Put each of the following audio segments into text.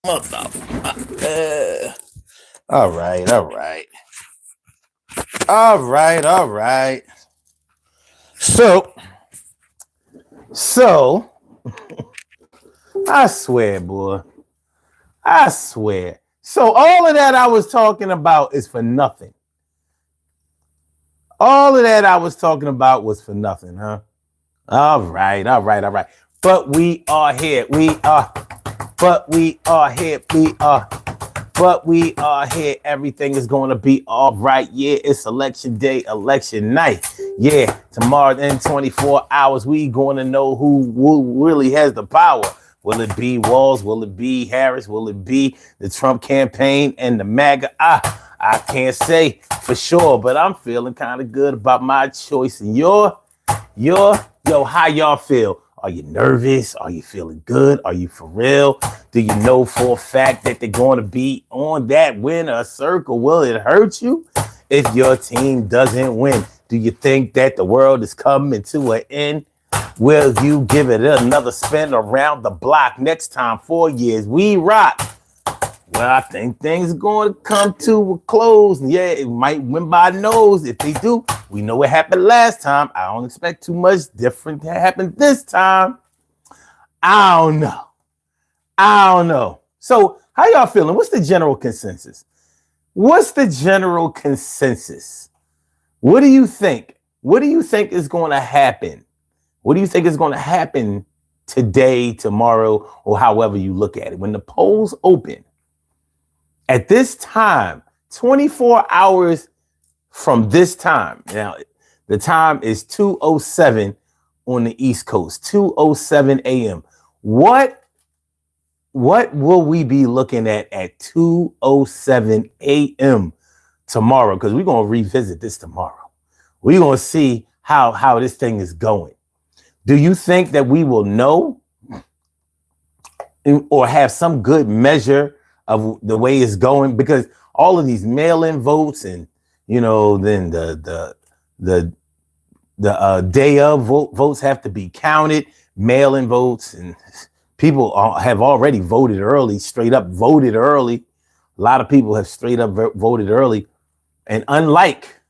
Mother. All right. So, I swear, boy. I swear. So all of that I was talking about is for nothing. All of that I was talking about was for nothing, huh? All right. But we are here. But we are here. Everything is going to be all right. Yeah, it's election day, election night. Yeah, tomorrow in 24 hours, we going to know who really has the power. Will it be Wallz? Will it be Harris? Will it be the Trump campaign and the MAGA? I can't say for sure, but I'm feeling kind of good about my choice. And yo, how y'all feel? Are you nervous? Are you feeling good? Are you for real? Do you know for a fact that they're going to be on that winner circle? Will it hurt you if your team doesn't win? Do you think that the world is coming to an end? Will you give it another spin around the block next time? 4 years, we rock. Well, I think things are going to come to a close. Yeah, it might win by nose. If they do, we know what happened last time. I don't expect too much different to happen this time. I don't know. So how y'all feeling? What's the general consensus? What do you think? What do you think is going to happen? What do you think is going to happen today, tomorrow, or however you look at it? When the polls open, at this time, 24 hours from this time, now the time is 2:07 on the East Coast, 2:07 a.m. What will we be looking at 2:07 a.m. tomorrow? Because we're going to revisit this tomorrow. We're going to see how this thing is going. Do you think that we will know or have some good measure of the way it's going? Because all of these mail-in votes and, then the day of votes have to be counted, mail-in votes, and people have already voted early, straight up voted early. A lot of people have straight up voted early. And unlike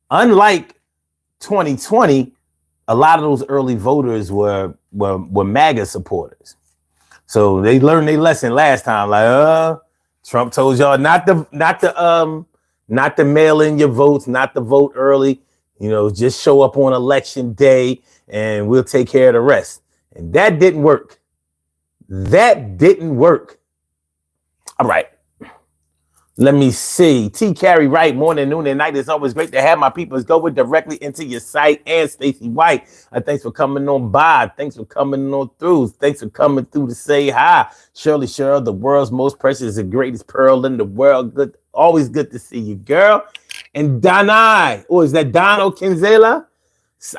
2020, a lot of those early voters were MAGA supporters. So they learned their lesson last time. Like, Trump told y'all not to mail in your votes, not to vote early. Just show up on election day and we'll take care of the rest. And that didn't work. All right. Let me see. T. Carey Wright, morning, noon, and night. It's always great to have my peoples go directly into your site. And Stacey White, thanks for coming on by. Thanks for coming on through. Thanks for coming through to say hi. Shirley Cheryl, the world's most precious and greatest pearl in the world. Good, always good to see you, girl. And Danai, is that Dono Kinzela?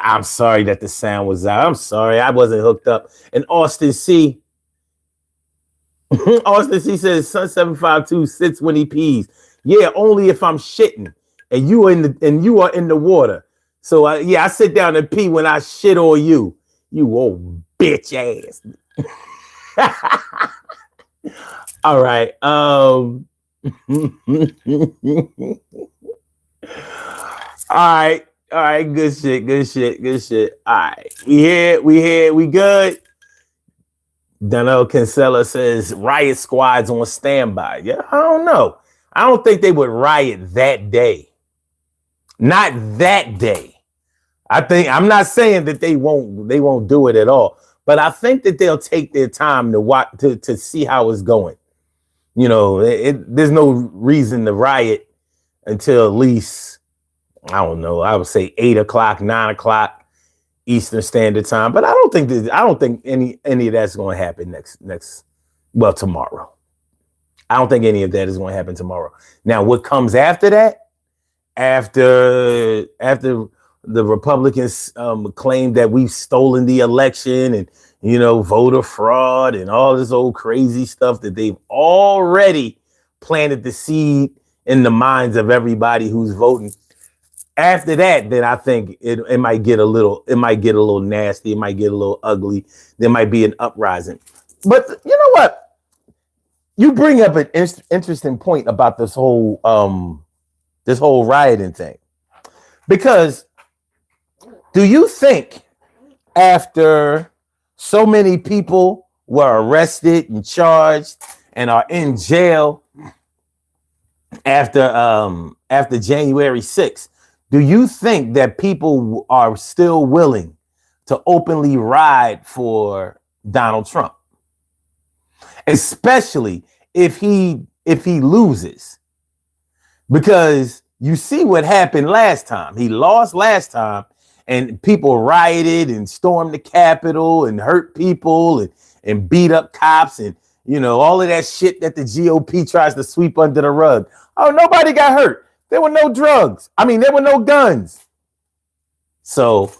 I'm sorry that the sound was out. I'm sorry, I wasn't hooked up. And Austin C. Austin C says Sun 752 sits when he pees. Yeah, only if I'm shitting and you are in the water. So I sit down and pee when I shit on you. You old bitch ass. All right. All right. Good shit. All right. We here. We good. Donnell Kinsella says riot squads on standby. Yeah, I don't know. I don't think they would riot that day. Not that day. I'm not saying that they won't do it at all, but I think that they'll take their time to watch to see how it's going. There's no reason to riot until at least, I don't know, I would say 8 o'clock, 9 o'clock. Eastern Standard Time, but I don't think any of that's going to happen tomorrow. I don't think any of that is going to happen tomorrow. Now, what comes after that? After the Republicans claim that we've stolen the election and voter fraud and all this old crazy stuff that they've already planted the seed in the minds of everybody who's voting. After that, then I think it might get a little nasty. It might get a little ugly. There might be an uprising. But you know what? you bring up an interesting point about this whole rioting thing, because do you think after so many people were arrested and charged and are in jail after January 6th, do you think that people are still willing to openly ride for Donald Trump, especially if he loses? Because you see what happened last time. He lost last time, and people rioted and stormed the Capitol and hurt people and beat up cops and, you know, all of that shit that the GOP tries to sweep under the rug. Oh, nobody got hurt. There were no drugs. I mean, there were no guns. So,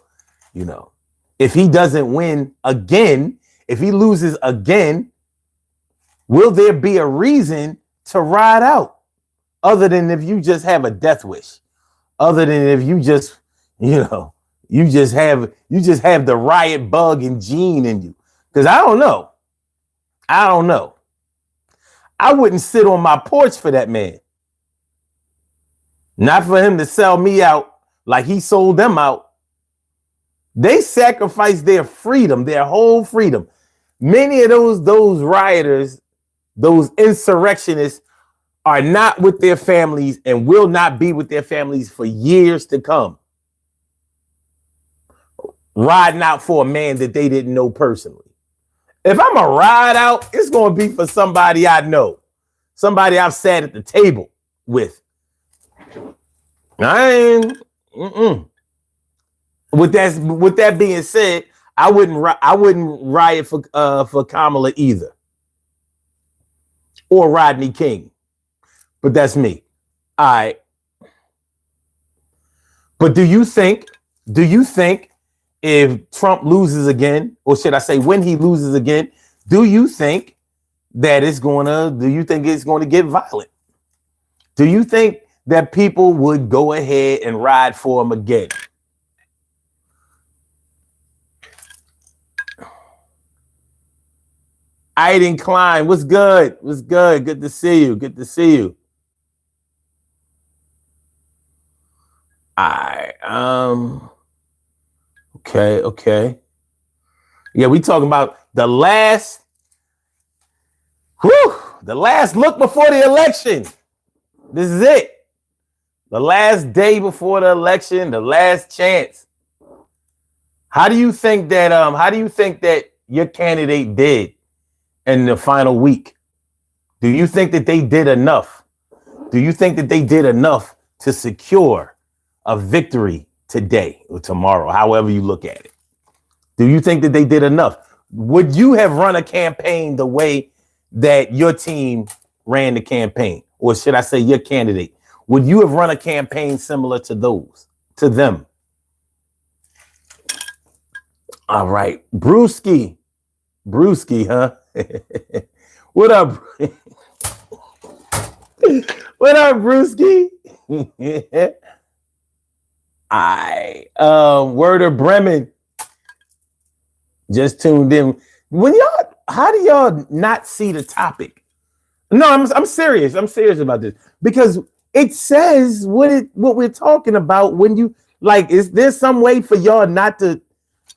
you know, if he doesn't win again, if he loses again, will there be a reason to ride out? Other than if you just have a death wish, other than if you just, you know, you just have the riot bug and gene in you. Because I don't know. I wouldn't sit on my porch for that man. Not for him to sell me out like he sold them out. They sacrificed their freedom, their whole freedom. Many of those rioters, those insurrectionists, are not with their families and will not be with their families for years to come. Riding out for a man that they didn't know personally. If I'm a ride out, it's going to be for somebody I know. Somebody I've sat at the table with. With that being said, I wouldn't riot for Kamala either. Or Rodney King. But that's me. All right. But do you think if Trump loses again, or should I say when he loses again, do you think it's going to get violent? Do you think that people would go ahead and ride for him again? Aiden Klein, what's good? What's good? Good to see you. Good to see you. All right. Okay. Yeah, we talking about the last look before the election. This is it. The last day before the election, the last chance. How do you think that your candidate did in the final week? Do you think that they did enough? Do you think that they did enough to secure a victory today or tomorrow, however you look at it? Do you think that they did enough? Would you have run a campaign the way that your team ran the campaign? Or should I say your candidate? Would you have run a campaign similar to them? All right. Brewski, huh? What up? What up, Brewski? Word of Bremen just tuned in. How do y'all not see the topic? No, I'm serious. I'm serious about this because it says what we're talking about. When you like, is there some way for y'all not to?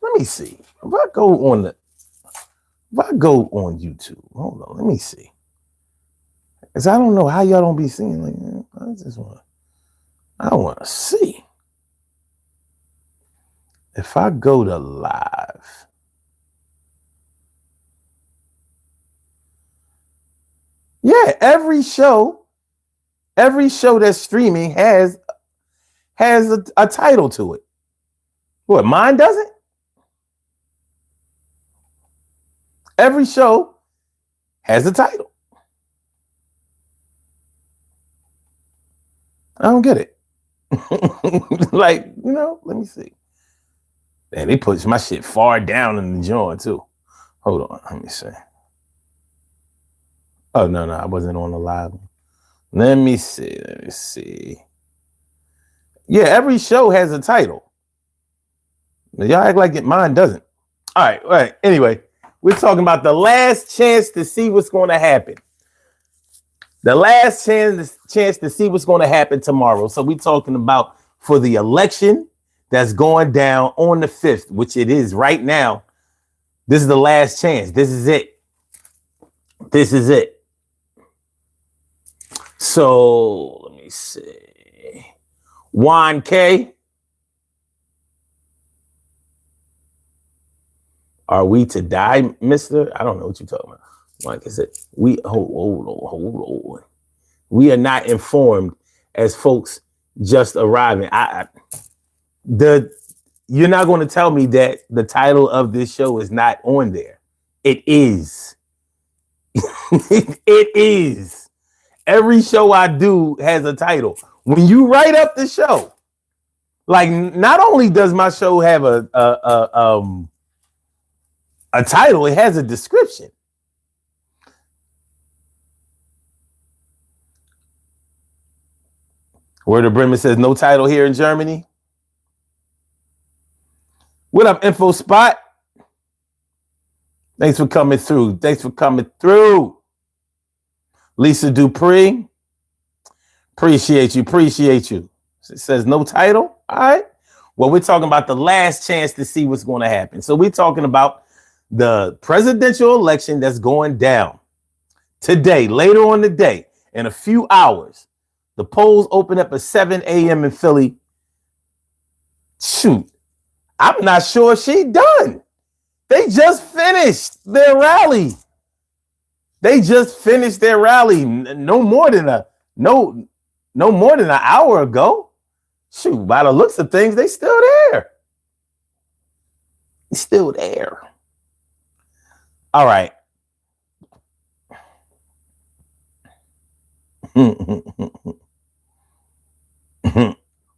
Let me see. If I go on YouTube, hold on. Let me see. Cause I don't know how y'all don't be seeing. Like, I want to see. If I go to live, yeah, every show that's streaming has a title to it. What, mine doesn't? Every show has a title. I don't get it. Like, let me see. Man, they push my shit far down in the joint too. Hold on, let me see. Oh, no, I wasn't on the live. Let me see. Yeah, every show has a title. Y'all act like mine doesn't. All right. Anyway, we're talking about the last chance to see what's going to happen. The last chance to see what's going to happen tomorrow. So we're talking about for the election that's going down on the 5th, which it is right now. This is the last chance. This is it. This is it. So let me see. Juan K. Are we to die, mister? I don't know what you're talking about. Like I said, hold on. We are not informed as folks just arriving. You're not going to tell me that the title of this show is not on there. It is. It is. Every show I do has a title. When you write up the show, like not only does my show have a title, it has a description. Word of Bremen says no title here in Germany. What up, Info Spot? Thanks for coming through. Lisa Dupree. Appreciate you. It says no title. All right. Well, we're talking about the last chance to see what's going to happen. So we're talking about the presidential election that's going down today, later on today, in a few hours. The polls open up at 7 a.m. in Philly. Shoot, I'm not sure she done. They just finished their rally. No more than an hour ago. Shoot, by the looks of things, they still there. All right.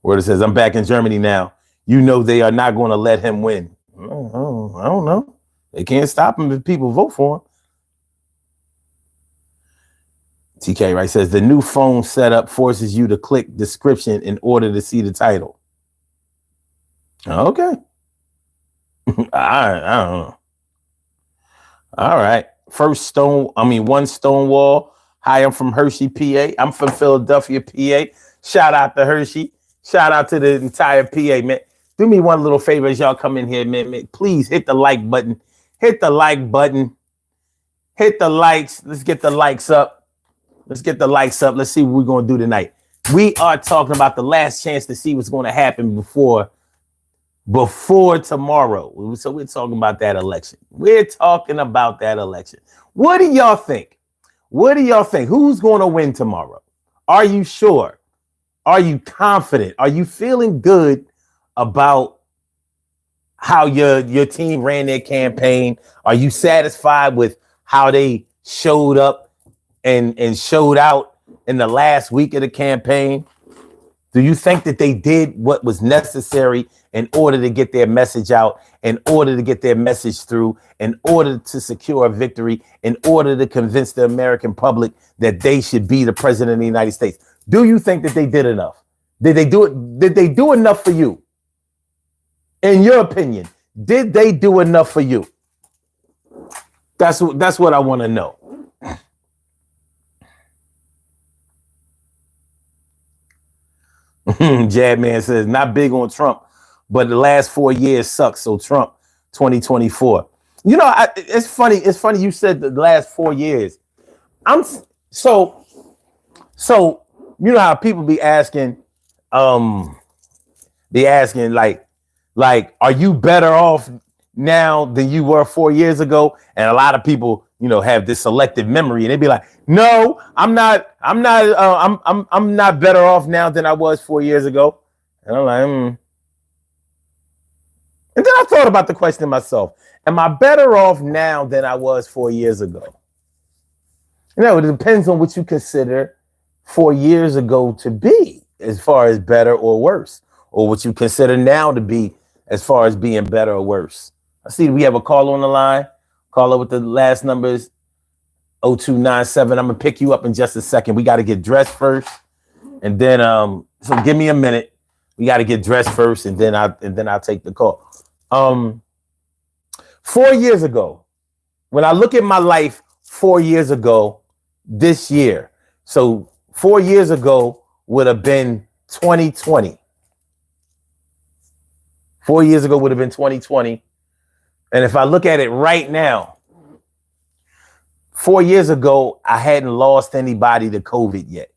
Where it says, I'm back in Germany now. You know they are not going to let him win. I don't know. They can't stop him if people vote for him. TK Wright says, the new phone setup forces you to click description in order to see the title. Okay. I don't know. All right. One Stonewall. Hi, I'm from Hershey, PA. I'm from Philadelphia, PA. Shout out to Hershey. Shout out to the entire PA, man. Do me one little favor as y'all come in here, man. Please hit the like button. Hit the likes. Let's get the likes up. Let's see what we're going to do tonight. We are talking about the last chance to see what's going to happen before tomorrow. So we're talking about that election. What do y'all think? Who's going to win tomorrow? Are you sure? Are you confident? Are you feeling good about how your team ran their campaign? Are you satisfied with how they showed up and showed out in the last week of the campaign? Do you think that they did what was necessary in order to get their message out, in order to get their message through, in order to secure a victory, in order to convince the American public that they should be the president of the United States? Do you think that they did enough? Did they do it? Did they do enough for you? In your opinion, did they do enough for you? That's what I want to know. Jad Man says, not big on Trump, but the last 4 years sucks. So Trump 2024. You know, it's funny. It's funny you said the last 4 years. So you know how people be asking, like, are you better off now than you were 4 years ago? And a lot of people, you know, have this selective memory, and they'd be like, no, I'm not better off now than I was 4 years ago. And I'm like, And then I thought about the question myself. Am I better off now than I was 4 years ago? You know, it depends on what you consider 4 years ago to be, as far as better or worse, or what you consider now to be as far as being better or worse. I see we have a call on the line. Caller with the last numbers 0297. I'm gonna pick you up in just a second. We got to get dressed first, and then so give me a minute. We got to get dressed first, and then I'll take the call. 4 years ago, when I look at my life 4 years ago, this year, So 4 years ago would have been 2020. 4 years ago would have been 2020. And if I look at it right now, 4 years ago, I hadn't lost anybody to COVID yet.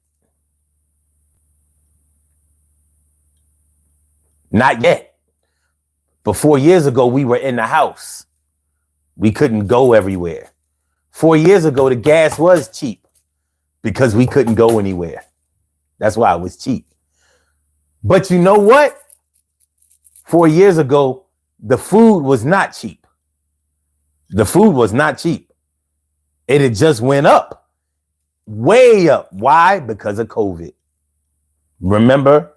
Not yet. But 4 years ago, we were in the house. We couldn't go everywhere. 4 years ago, the gas was cheap because we couldn't go anywhere. That's why it was cheap. But you know what? 4 years ago, the food was not cheap. The food was not cheap. It had just went up, way up. Why? Because of COVID. Remember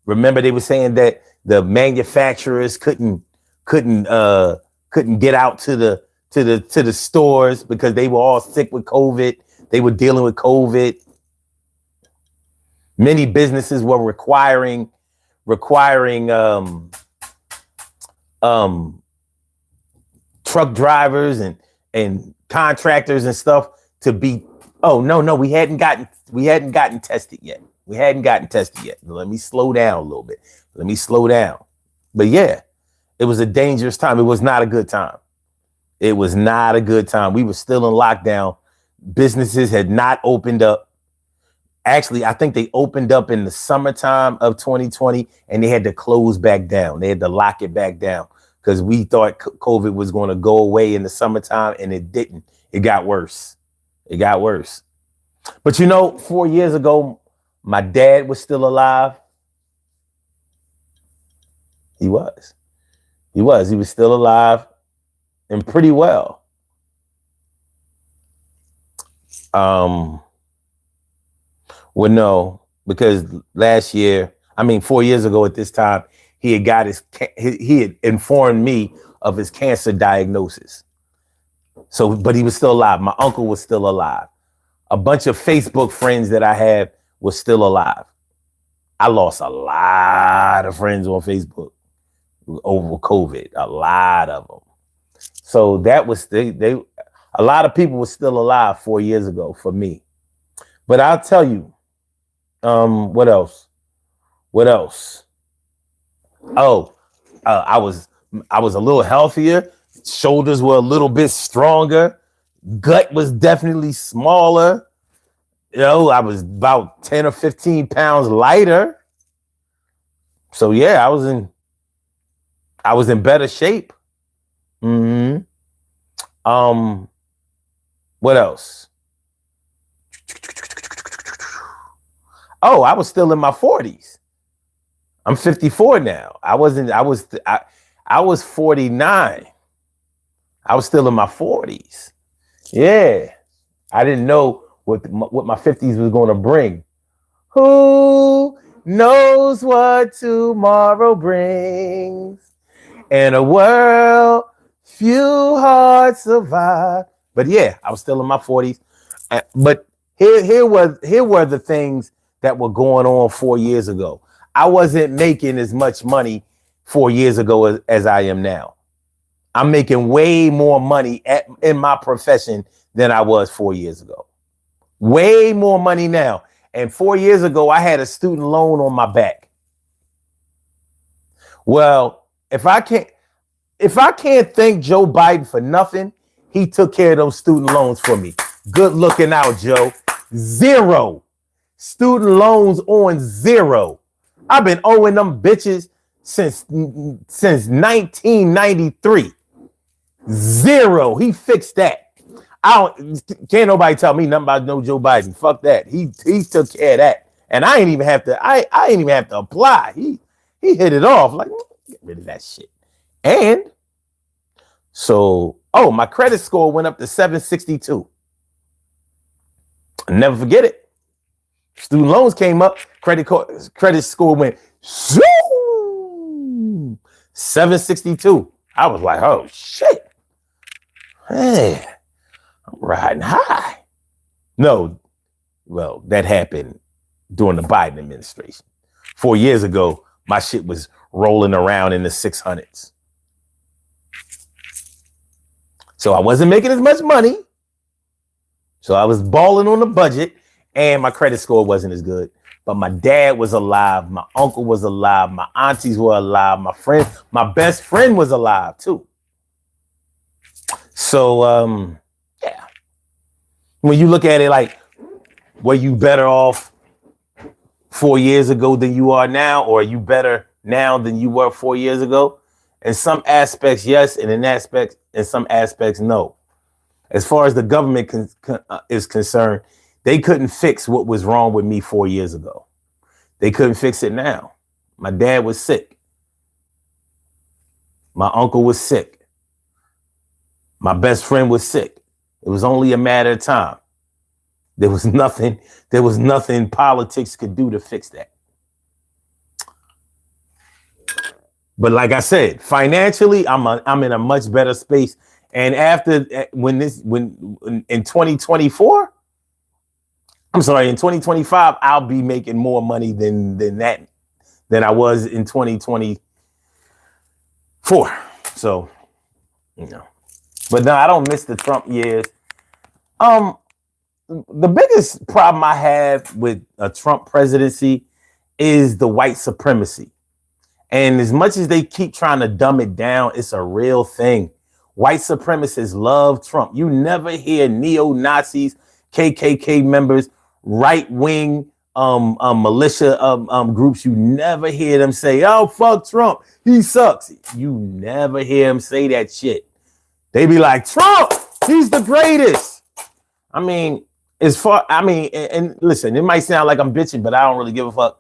they were saying that the manufacturers couldn't get out to the stores because they were all sick with COVID. They were dealing with COVID. Many businesses were requiring truck drivers and contractors and stuff to be. Oh no, we hadn't gotten tested yet. Let me slow down a little bit. But yeah, it was a dangerous time. It was not a good time. We were still in lockdown. Businesses had not opened up. Actually, I think they opened up in the summertime of 2020 and they had to close back down. They had to lock it back down because we thought COVID was going to go away in the summertime, and it didn't. It got worse. But 4 years ago, my dad was still alive. He was still alive and pretty well. Well, no, because 4 years ago at this time, he had informed me of his cancer diagnosis. So, but he was still alive. My uncle was still alive. A bunch of Facebook friends that I had were still alive. I lost a lot of friends on Facebook over COVID, a lot of them. So that was a lot of people were still alive 4 years ago for me. But I'll tell you, what else? Oh, I was a little healthier. Shoulders were a little bit stronger. Gut was definitely smaller. I was about 10 or 15 pounds lighter. So yeah, I was in better shape. What else? Oh, I was still in my 40s. I'm 54 now. I was 49. I was still in my 40s. Yeah. I didn't know what my 50s was going to bring. Who knows what tomorrow brings? In a world, few hearts survive. But yeah, I was still in my 40s. But here were the things that were going on 4 years ago. I wasn't making as much money 4 years ago as I am now. I'm making way more money in my profession than I was 4 years ago. Way more money now. And 4 years ago, I had a student loan on my back. Well, if I can't thank Joe Biden for nothing, he took care of those student loans for me. Good looking out, Joe. 0 student loans on 0. I've been owing them bitches since 1993. 0. He fixed that. Can't nobody tell me nothing about no Joe Biden. Fuck that. He took care of that. And I ain't even have to apply. He hit it off. Like, get rid of that shit. And so, my credit score went up to 762. I'll never forget it. Student loans came up, credit score went 762. I was like, oh shit. Hey, I'm riding high. No, well, that happened during the Biden administration. 4 years ago, my shit was rolling around in the 600s. So I wasn't making as much money. So I was balling on the budget. and my credit score wasn't as good. But my dad was alive, my uncle was alive, my aunties were alive, my best friend was alive too. So yeah. When you look at it like, were you better off 4 years ago than you are now, or are you better now than you were 4 years ago? In some aspects, yes, and in some aspects, no. As far as the government is concerned, they couldn't fix what was wrong with me 4 years ago. They couldn't fix it now. My dad was sick. My uncle was sick. My best friend was sick. It was only a matter of time. There was nothing politics could do to fix that. But like I said, financially, I'm in a much better space. And in 2024, I'm sorry, in 2025, I'll be making more money than I was in 2024. So, but no, I don't miss the Trump years. The biggest problem I have with a Trump presidency is the white supremacy. And as much as they keep trying to dumb it down, it's a real thing. White supremacists love Trump. You never hear neo-Nazis, KKK members, right-wing militia groups. You never hear them say, "Oh, fuck Trump, he sucks." You never hear them say that shit. They be like, "Trump, he's the greatest." I mean, and listen, it might sound like I'm bitching, but I don't really give a fuck.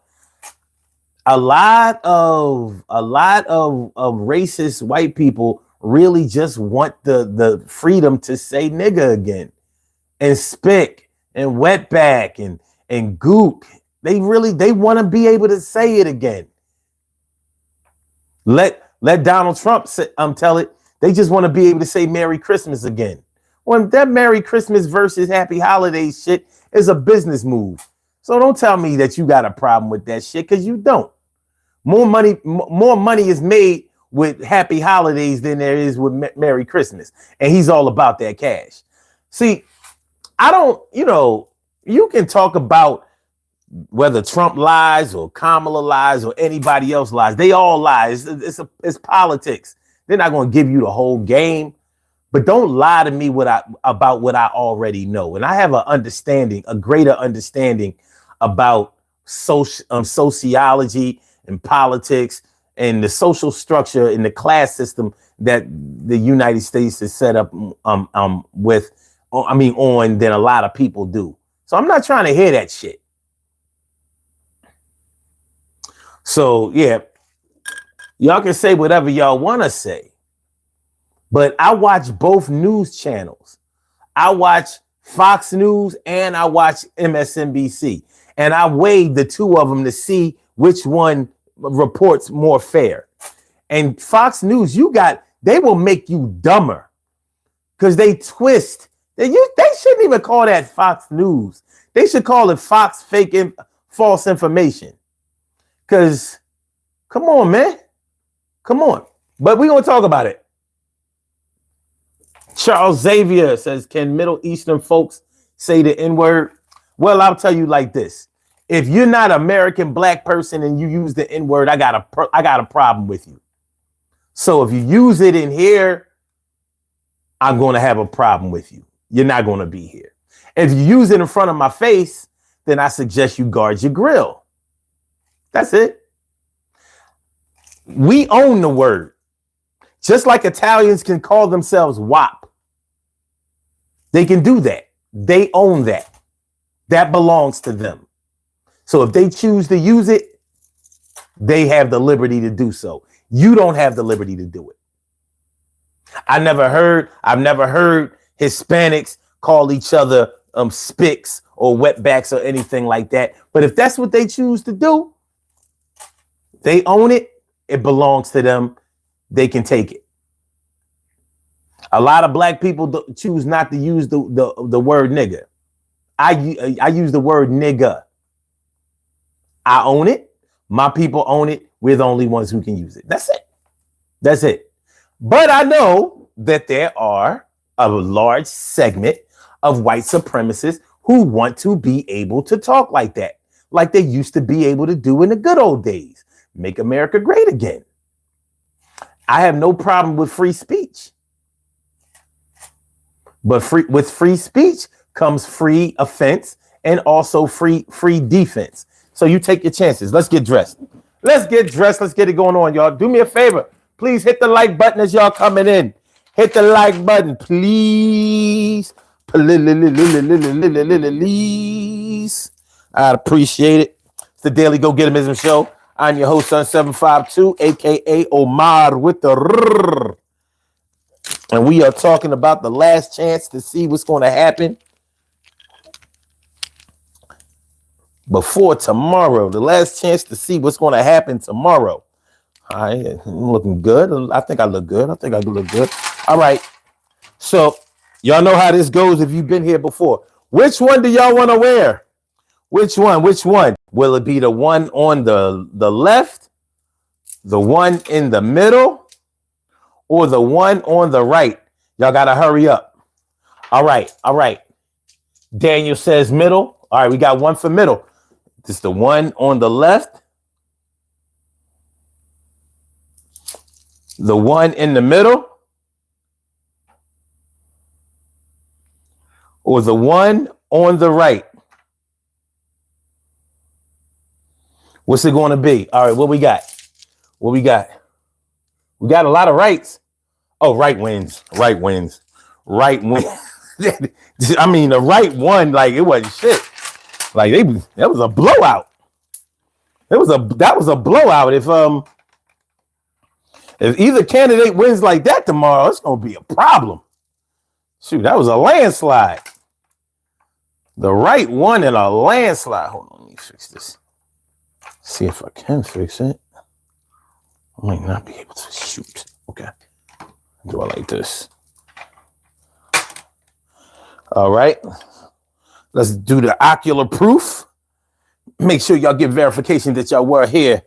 A lot of racist white people really just want the freedom to say nigga again, and spick and wetback and gook. They want to be able to say it again. Let Donald Trump tell it. They just want to be able to say Merry Christmas again. When that Merry Christmas versus Happy Holidays shit is a business move. So don't tell me that you got a problem with that shit, because you don't. More money is made with Happy Holidays than there is with Merry Christmas. And he's all about that cash. See, you can talk about whether Trump lies or Kamala lies or anybody else lies. They all lie. It's politics. They're not going to give you the whole game. But don't lie to me about what I already know. And I have a greater understanding about sociology and politics and the social structure and the class system that the United States is set up on than a lot of people do. So I'm not trying to hear that shit. So yeah, y'all can say whatever y'all want to say. But I watch both news channels. I watch Fox News and I watch MSNBC. And I weighed the two of them to see which one reports more fair. And Fox News, they will make you dumber because they twist. They shouldn't even call that Fox News. They should call it Fox false information. Because, come on, man. Come on. But we're going to talk about it. Charles Xavier says, can Middle Eastern folks say the N-word? Well, I'll tell you like this. If you're not an American black person and you use the N-word, I got a problem with you. So if you use it in here, I'm going to have a problem with you. You're not going to be here. If you use it in front of my face, then I suggest you guard your grill. That's it. We own the word. Just like Italians can call themselves WAP. They can do that. They own that. That belongs to them. So if they choose to use it, they have the liberty to do so. You don't have the liberty to do it. I've never heard Hispanics call each other spicks or wetbacks or anything like that. But if that's what they choose to do, they own it. It belongs to them. They can take it. A lot of black people choose not to use the word nigga. I use the word nigga. I own it. My people own it. We're the only ones who can use it. That's it. That's it. But I know that there are a large segment of white supremacists who want to be able to talk like that, like they used to be able to do in the good old days. Make America great again. I have no problem with free speech. But with free speech comes free offense and also free defense. So you take your chances. Let's get dressed. Let's get dressed. Let's get it going on, y'all. Do me a favor. Please hit the like button as y'all coming in. Hit the like button, please. Please. I'd appreciate it. It's the Daily Go Getimism Show. I'm your host, Son 752, aka Omar with the rrr. And we are talking about the last chance to see what's going to happen before tomorrow. The last chance to see what's going to happen tomorrow. All right, I'm looking good. I think I look good. All right. So y'all know how this goes if you've been here before. Which one do y'all want to wear? Which one? Will it be the one on the left, the one in the middle, or the one on the right? Y'all got to hurry up. All right. Daniel says middle. All right, we got one for middle. This is the one on the left, the one in the middle, or the one on the right. What's it going to be? All right, what we got? We got a lot of rights. Oh, right wins. I mean, the right won like it wasn't shit. Like that was a blowout. That was a blowout. If either candidate wins like that tomorrow, it's gonna be a problem. Shoot, that was a landslide. The right won in a landslide. Hold on, let me fix this. See if I can fix it. I might not be able to. Shoot. Okay. Do it like this. All right. Let's do the ocular proof. Make sure y'all get verification that y'all were here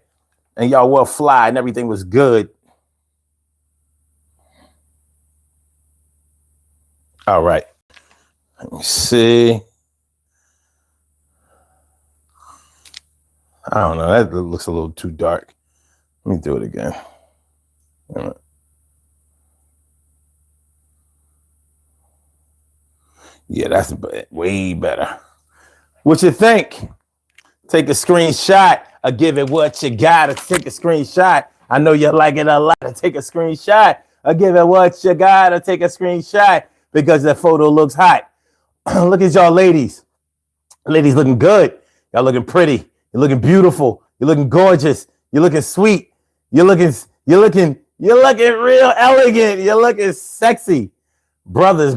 and y'all were fly and everything was good. All right. Let me see. I don't know. That looks a little too dark. Let me do it again. Yeah, that's way better. What you think? Take a screenshot or give it what you got to take a screenshot. I know you like it a lot to take a screenshot or give it what you got to take a screenshot because the photo looks hot. Look at y'all ladies. Ladies looking good. Y'all looking pretty. You're looking beautiful. You're looking gorgeous. You're looking sweet. You're looking real elegant. You're looking sexy. Brothers.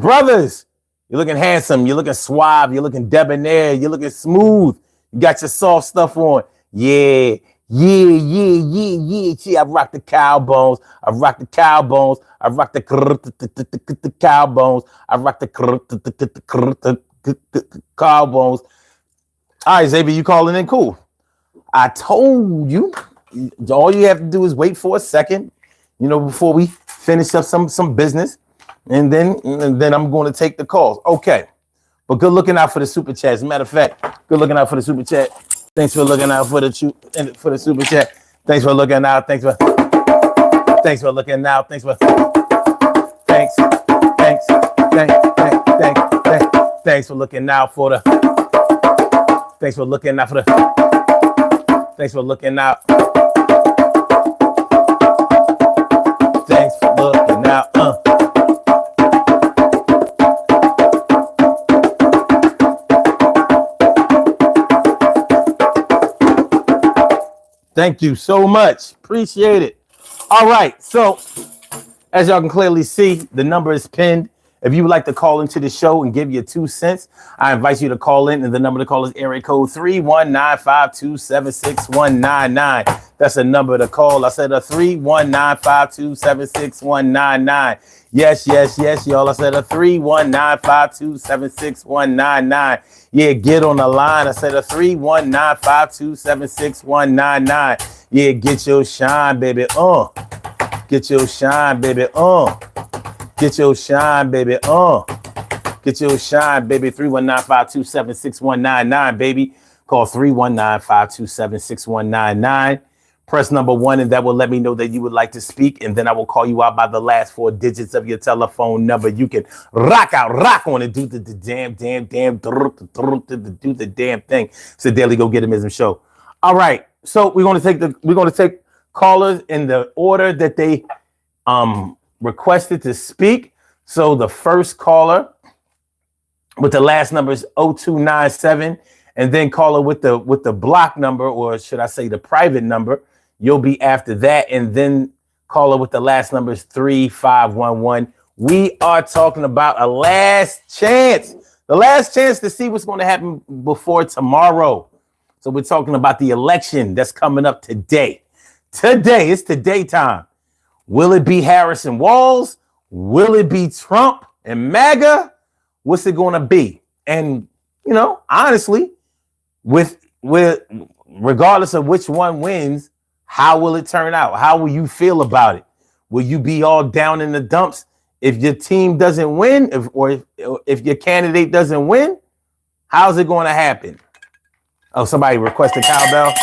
You're looking handsome. You're looking suave. You're looking debonair. You're looking smooth. You got your soft stuff on. Yeah. See, I rock the cow bones. I rock the cow bones. I rock the cow bones. I rock the cow bones. All right, Xavier, you calling in? Cool. I told you. All you have to do is wait for a second, before we finish up some business. And then I'm going to take the calls. Okay. But good looking out for the super chat. As a matter of fact, good looking out for the super chat. Thanks for looking out for the super chat. Thanks for looking out. Thanks for looking out. Thanks for looking out for the. Thanks for looking out for the. Thanks for looking out. Thanks for looking out. Thank you so much. Appreciate it. All right. So, as y'all can clearly see, the number is pinned. If you would like to call into the show and give your 2 cents, I invite you to call in, and the number to call is area code 319-527-6199. That's a number to call. I said a 319-527-6199. Yes, y'all. I said a 319-527-6199. Yeah, get on the line. I said a 319-527-6199. Yeah, get your shine, baby. Get your shine, baby. Get your shine, baby. Get your shine, baby. 319-527-6199, baby. Call 319-527-6199. Press number 1, and that will let me know that you would like to speak, and then I will call you out by the last 4 digits of your telephone number. You can rock on it, do the damn, do the damn thing. It's the Daily Go Getimism show. All right, so we're gonna take callers in the order that they requested to speak. So the first caller with the last number is 0297, and then caller with the block number, or should I say the private number. You'll be after that, and then caller with the last number is 3511. We are talking about a last chance. The last chance to see what's going to happen before tomorrow. So we're talking about the election that's coming up today. Today, it's today time. Will it be Harris and Wallz? Will it be Trump and MAGA? What's it going to be? And, you know, honestly, with regardless of which one wins, how will it turn out? How will you feel about it? Will you be all down in the dumps if your team doesn't win, if your candidate doesn't win? How's it going to happen? Oh, somebody requested cowbell.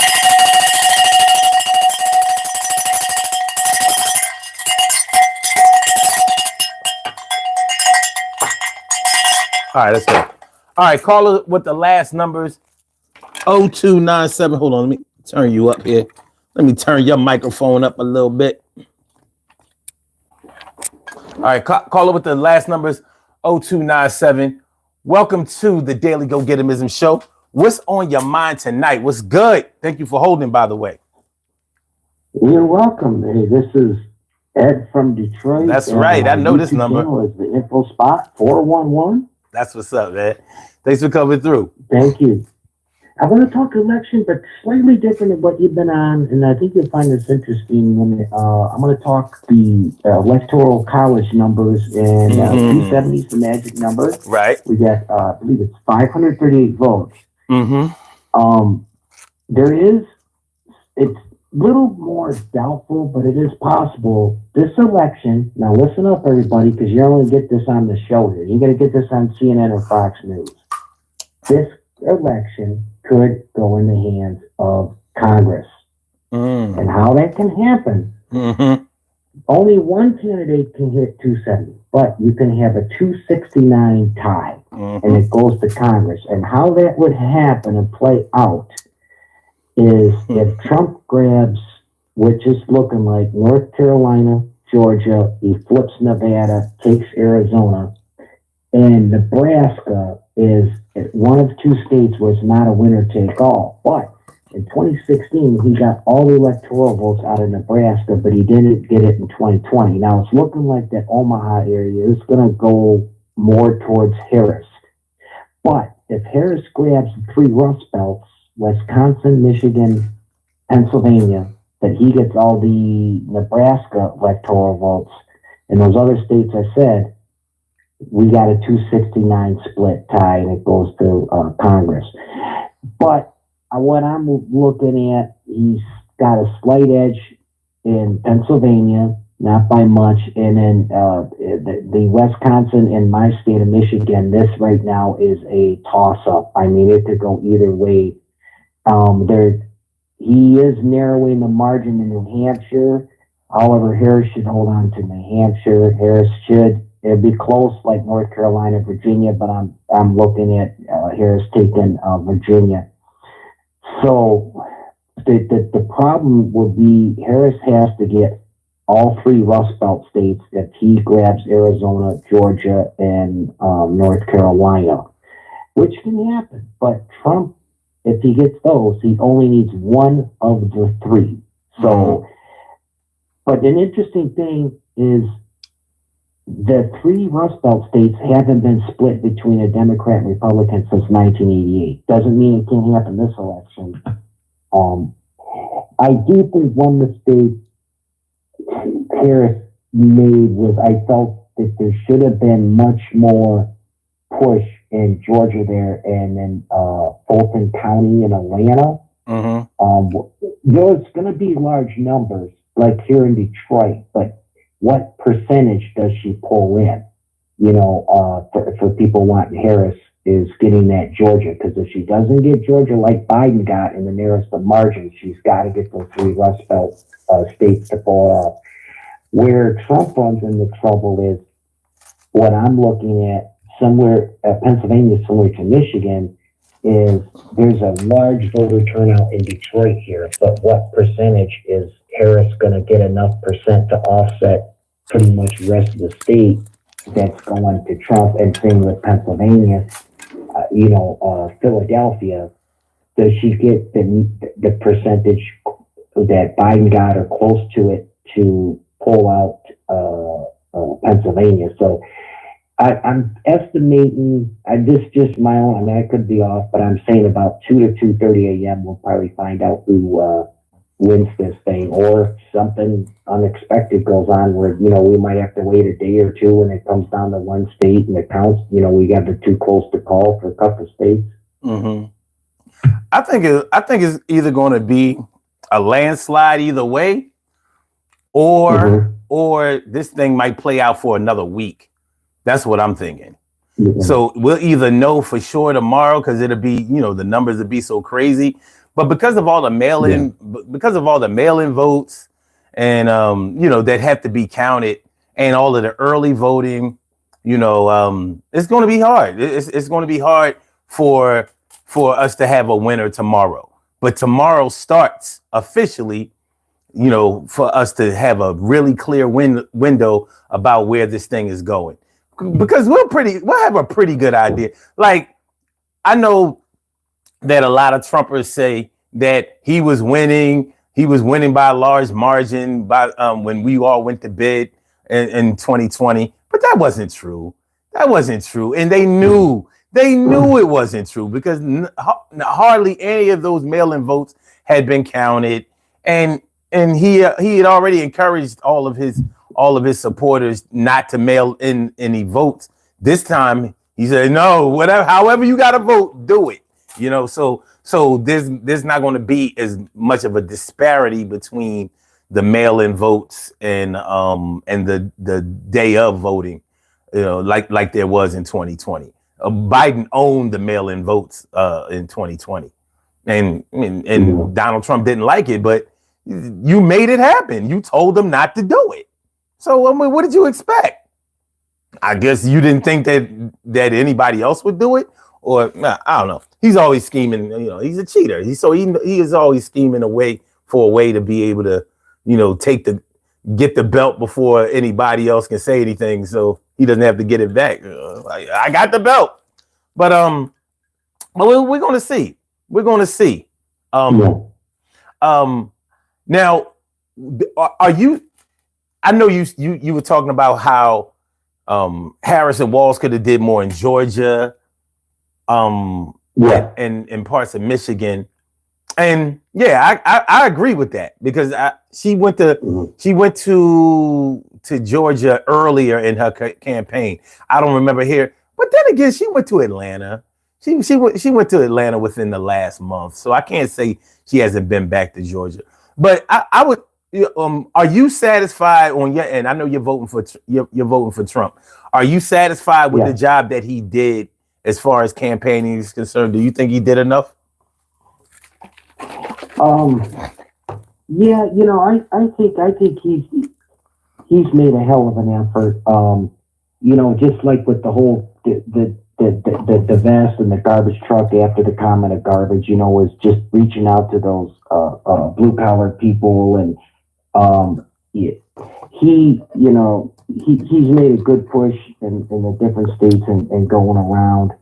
All right, let's go. All right, caller with the last numbers 0297. Hold on, let me turn you up here. Let me turn your microphone up a little bit. All right, caller with the last numbers 0297. Welcome to the Daily Go Getimism show. What's on your mind tonight? What's good? Thank you for holding, by the way. You're welcome. Hey, this is Ed from Detroit. That's right. I know this number. Is the info spot 411. That's what's up, man. Thanks for coming through. Thank you. I want to talk election, but slightly different than what you've been on, and I think you'll find this interesting. When I'm going to talk the electoral college numbers, and 270 is the magic number. Right. We got, I believe it's 538 votes. It's a little more doubtful, but it is possible. This election, now listen up, everybody, because you're only get this on the show here. You're going to get this on CNN or Fox News. This election could go in the hands of Congress. And how that can happen, only one candidate can hit 270, but you can have a 269 tie, and it goes to Congress. And how that would happen and play out is if Trump grabs, which is looking like North Carolina, Georgia, he flips Nevada, takes Arizona, and Nebraska is one of 2 states where it's not a winner take all. But in 2016, he got all the electoral votes out of Nebraska, but he didn't get it in 2020. Now it's looking like that Omaha area is going to go more towards Harris. But if Harris grabs the 3 Rust Belts, Wisconsin, Michigan, Pennsylvania, that he gets all the Nebraska electoral votes, and those other states I said, we got a 269 split tie, and it goes to Congress. But what I'm looking at, he's got a slight edge in Pennsylvania, not by much, and then the Wisconsin and my state of Michigan, this right now is a toss-up. I mean, it could go either way. He is narrowing the margin in New Hampshire. However, Harris should hold on to New Hampshire. It'd be close like North Carolina, Virginia, but I'm looking at Harris taking Virginia. So the problem would be Harris has to get all 3 Rust Belt states if he grabs Arizona, Georgia, and North Carolina, which can happen. But Trump, if he gets those, he only needs one of the 3. So, but an interesting thing is the 3 Rust Belt states haven't been split between a Democrat and Republican since 1988. Doesn't mean it can't happen this election. I do think one mistake Harris made was I felt that there should have been much more push in Georgia there and in Fulton County in Atlanta. There's going to be large numbers like here in Detroit, but what percentage does she pull in? for people wanting Harris is getting that Georgia, because if she doesn't get Georgia like Biden got in the nearest of margins, she's got to get those 3 Rust Belt states to pull off. Where Trump runs into trouble is what I'm looking at somewhere, Pennsylvania, similar to Michigan, is there's a large voter turnout in Detroit here, but what percentage is Harris going to get enough percent to offset pretty much the rest of the state that's going to Trump? And same with Pennsylvania, Philadelphia. Does she get the percentage that Biden got or close to it to pull out Pennsylvania? So I'm estimating, this just my own, I mean, I could be off, but I'm saying about 2 to 2:30 a.m. we'll probably find out who wins this thing, or something unexpected goes on where, we might have to wait a day or two when it comes down to one state and it counts, we got the too close to call for a couple states. Mm-hmm. I think it's either going to be a landslide either way, or this thing might play out for another week. That's what I'm thinking. Mm-hmm. So we'll either know for sure tomorrow, because it'll be, the numbers will be so crazy. But because of all the mail-in votes and that have to be counted, and all of the early voting, it's going to be hard. It's going to be hard for us to have a winner tomorrow. But tomorrow starts officially, for us to have a really clear window about where this thing is going. Because we'll have a pretty good idea. Like, I know that a lot of Trumpers say that he was winning by a large margin by when we all went to bed in 2020, but that wasn't true. And they knew it wasn't true, because hardly any of those mail-in votes had been counted, and he had already encouraged all of his supporters not to mail in any votes. This time he said, no, whatever, however you got to vote, do it. So there's not going to be as much of a disparity between the mail-in votes and the day of voting, like there was in 2020. Biden owned the mail-in votes in 2020, and Donald Trump didn't like it, but you made it happen. You told them not to do it. So, I mean, what did you expect? I guess you didn't think that anybody else would do it, or I don't know. He's always scheming. He's a cheater. He is always scheming for a way to be able to, get the belt before anybody else can say anything, so he doesn't have to get it back. I got the belt, but we're going to see. We're going to see. Now, are you? I know you were talking about how Harris and Wallz could have did more in Georgia, and parts of Michigan, and I agree with that, because she went to Georgia earlier in her campaign. I don't remember here, but then again, she went to Atlanta. She went to Atlanta within the last month, so I can't say she hasn't been back to Georgia. But I would. Are you satisfied on your end? I know you're voting for Trump. Are you satisfied with the job that he did as far as campaigning is concerned? Do you think he did enough? I think he's made a hell of an effort. Just like with the whole the vest and the garbage truck after the comment of garbage, was just reaching out to those blue collar people, and he's made a good push in the different states and going around.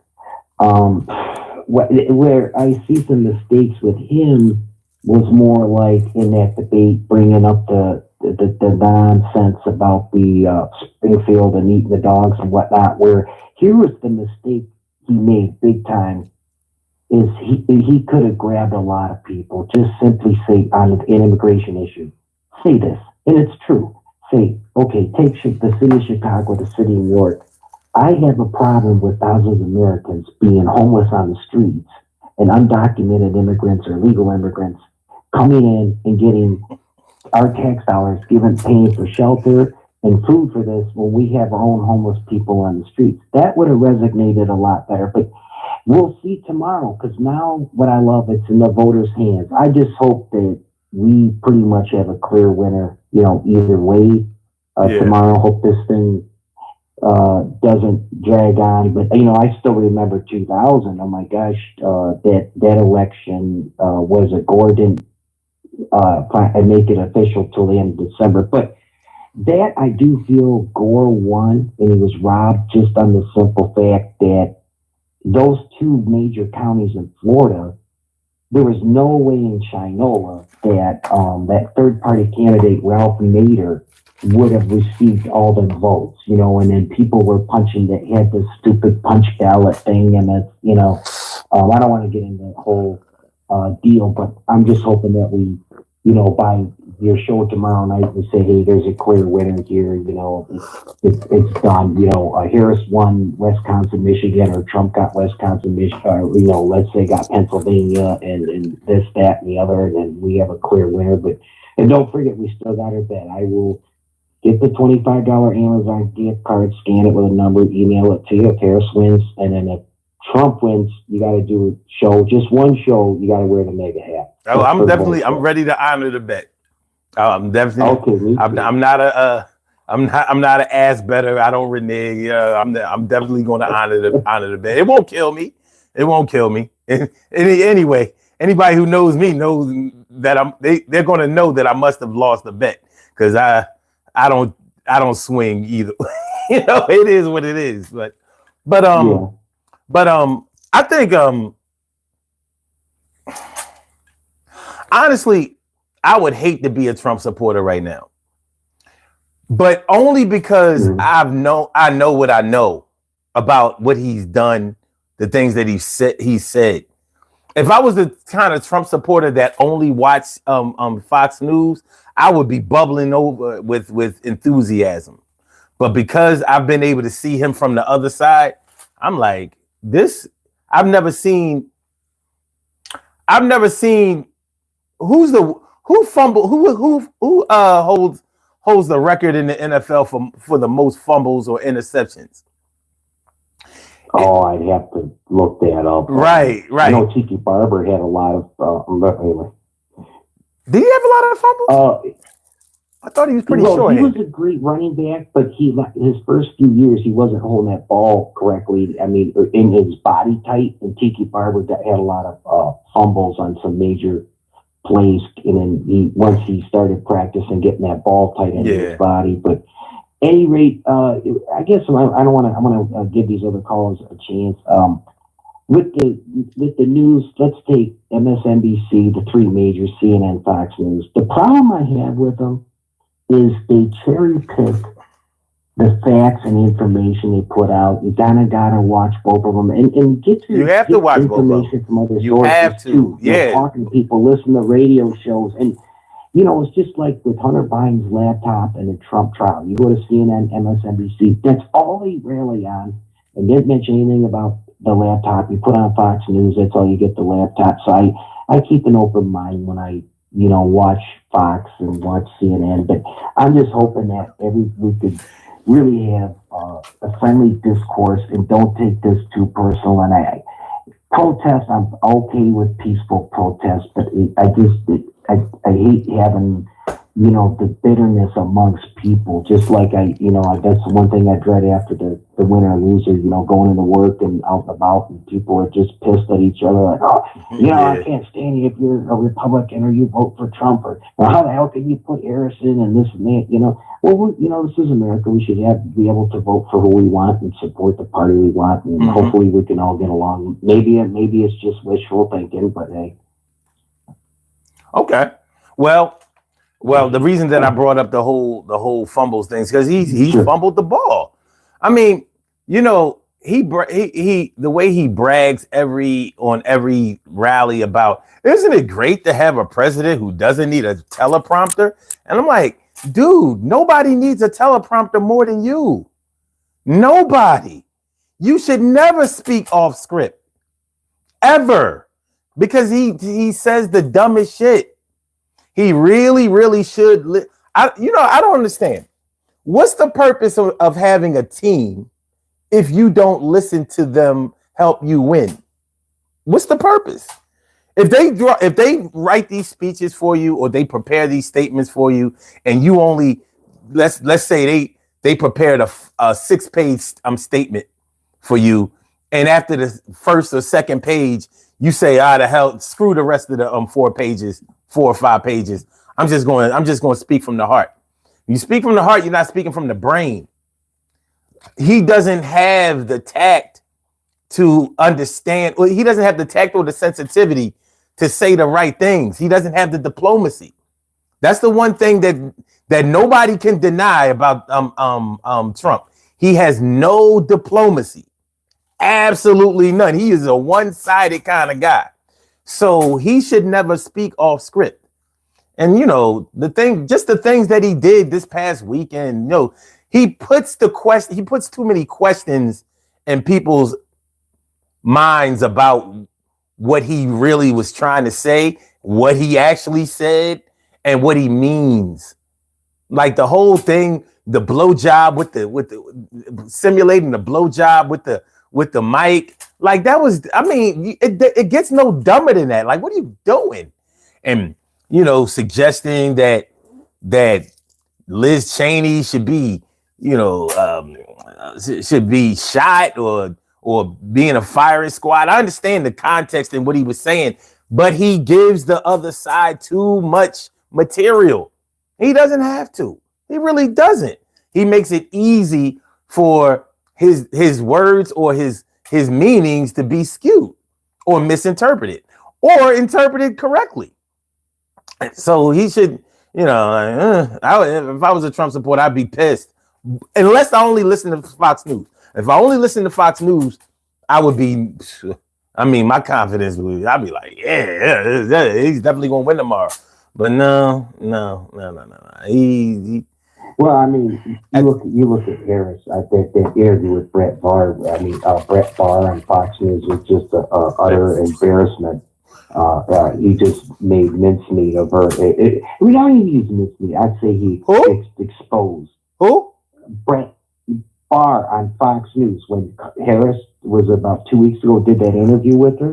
Where I see some mistakes with him was more like in that debate, bringing up the nonsense about the Springfield and eating the dogs and whatnot. Where here was the mistake he made big time. Is he could have grabbed a lot of people, just simply say on an immigration issue, say this, and it's true. Say, okay, take the city of Chicago, the city of New York. I have a problem with thousands of Americans being homeless on the streets, and undocumented immigrants or legal immigrants coming in and getting our tax dollars paying for shelter and food for this when we have our own homeless people on the streets. That would have resonated a lot better. But we'll see tomorrow, because now what I love, it's in the voters' hands. I just hope that we pretty much have a clear winner, either way tomorrow. Hope this thing doesn't drag on. But, I still remember 2000. Oh, my gosh, that election was a Gordon and make it official till the end of December. But that I do feel Gore won, and he was robbed just on the simple fact that those two major counties in Florida, there was no way in Shinola that that third-party candidate, Ralph Nader, would have received all the votes, and then people were punching that had this stupid punch ballot thing, and it's, I don't want to get into the whole deal, but I'm just hoping that we, by your show tomorrow night, we say, hey, there's a clear winner here, it's done. Harris won Wisconsin, Michigan, or Trump got Wisconsin, Michigan, let's say got Pennsylvania and this, that, and the other, and then we have a clear winner. And don't forget, we still got our bet. I will get the $25 Amazon gift card, scan it with a number, email it to you if Harris wins, and then if Trump wins, you got to do a show, just one show, you got to wear the MAGA hat. Oh, I'm ready to honor the bet. I'm definitely. Okay, I'm not an ass better. I don't renege. I'm definitely going to honor the bet. It won't kill me. Anyway, anybody who knows me knows that they're going to know that I must have lost the bet, because I don't swing either. It is what it is. But I think honestly, I would hate to be a Trump supporter right now, but only because I know what I know about what he's done, the things that he said. If I was the kind of Trump supporter that only watched Fox News, I would be bubbling over with enthusiasm. But because I've been able to see him from the other side, I'm like, this. I've never seen who holds the record in the NFL for the most fumbles or interceptions. Oh, I'd have to look that up. Right. I know Tiki Barber had a lot of. Did he have a lot of fumbles? I thought he was pretty short. He was a great running back, but his first few years he wasn't holding that ball correctly. I mean, in his body type, and Tiki Barber had a lot of fumbles on some major plays, and then once he started practicing getting that ball tight into his body. But at any rate, I guess I don't want to. I'm going to give these other callers a chance. With the news, let's take MSNBC, the three majors, CNN, Fox News. The problem I have with them is they cherry pick the facts and the information they put out. You gotta watch both of them and get to watch information from other you sources have to. too. Yeah, talking to people, listen to radio shows, and it's just like with Hunter Biden's laptop and the Trump trial. You go to CNN, MSNBC, that's all they rally on, and didn't mention anything about the laptop. You put on Fox News, that's all you get, the laptop. So I keep an open mind when I watch Fox and watch CNN, but I'm just hoping that we could really have a friendly discourse and don't take this too personal. And protest, I'm okay with peaceful protest, but I hate having the bitterness amongst people. Just like that's one thing I dread after the winner or loser, going into work and out and about, and people are just pissed at each other, like, I can't stand you if you're a Republican or you vote for Trump, or how the hell can you put Harris in and this and that, well, this is America. We should be able to vote for who we want and support the party we want, and hopefully we can all get along. Maybe it's just wishful thinking, but hey. Okay. Well, the reason that I brought up the whole fumbles things, because he fumbled the ball. I mean, he the way he brags on every rally about, isn't it great to have a president who doesn't need a teleprompter? And I'm like, dude, nobody needs a teleprompter more than you. Nobody. You should never speak off script, ever, because he says the dumbest shit. He really, really should. I don't understand. What's the purpose of having a team if you don't listen to them help you win? What's the purpose? If they write these speeches for you or they prepare these statements for you, and you only let's say they prepared a 6-page statement for you, and after the first or second page you say, the hell, screw the rest of the 4 or 5 pages. I'm just going to speak from the heart. You speak from the heart, you're not speaking from the brain. He doesn't have the tact to understand, or he doesn't have the tact or the sensitivity to say the right things. He doesn't have the diplomacy. That's the one thing that nobody can deny about Trump. He has no diplomacy. Absolutely none. He is a one-sided kind of guy. So he should never speak off script. And the things that he did this past weekend, he puts too many questions in people's minds about what he really was trying to say, what he actually said, and what he means. Like the whole thing, the blowjob with the simulating the blowjob with the mic, like that was, it gets no dumber than that. Like, what are you doing? And suggesting that Liz Cheney should be, should be shot or be in a firing squad. I understand the context and what he was saying, but he gives the other side too much material. He doesn't have to. He really doesn't. He makes it easy for his words or his meanings to be skewed or misinterpreted or interpreted correctly. So he should, if I was a Trump supporter, I'd be pissed. Unless I only listen to Fox News. If I only listen to Fox News, I would be, my confidence would, I'd be like, yeah, he's definitely going to win tomorrow. But no. You look at Harris. I think that interview with Brett Favre. Brett Favre on Fox News was just an utter embarrassment. He just made mincemeat of her. We don't even use mincemeat. I'd say he exposed. Who? Brett Favre on Fox News when Harris was about 2 weeks ago did that interview with her.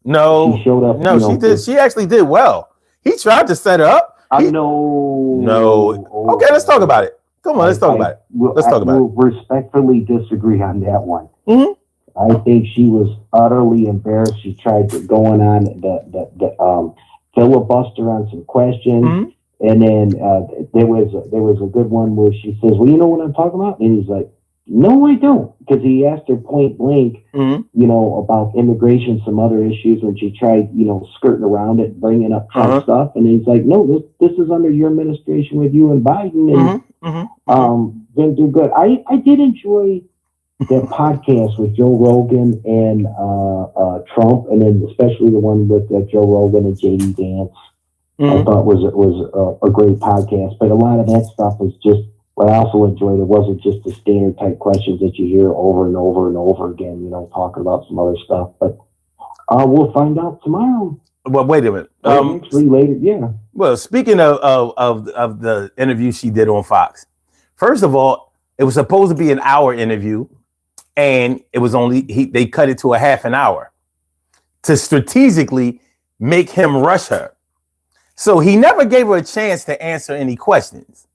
No, she showed up. No, she did. She actually did well. He tried to set her up. No. Okay, let's talk about it. Come on, let's talk about it. Let's talk about it. Respectfully disagree on that one. Mm-hmm. I think she was utterly embarrassed. She tried to going on the filibuster on some questions, mm-hmm. and then there was a good one where she says, "Well, you know what I'm talking about," and he's like, "No, I don't," because he asked her point blank, mm-hmm. About immigration, some other issues, when she tried, skirting around it, bringing up Trump stuff, and he's like, "No, this is under your administration with you and Biden, and mm-hmm. didn't do good." I did enjoy that podcast with Joe Rogan and Trump, and then especially the one with Joe Rogan and JD Vance. I thought was a great podcast, but a lot of that stuff was just. What I also enjoyed, it wasn't just the standard type questions that you hear over and over and over again. Talking about some other stuff, but we'll find out tomorrow. Well, wait a minute. Actually, later, yeah. Well, speaking of the interview she did on Fox, first of all, it was supposed to be an hour interview. And it was they cut it to a half an hour to strategically make him rush her. So he never gave her a chance to answer any questions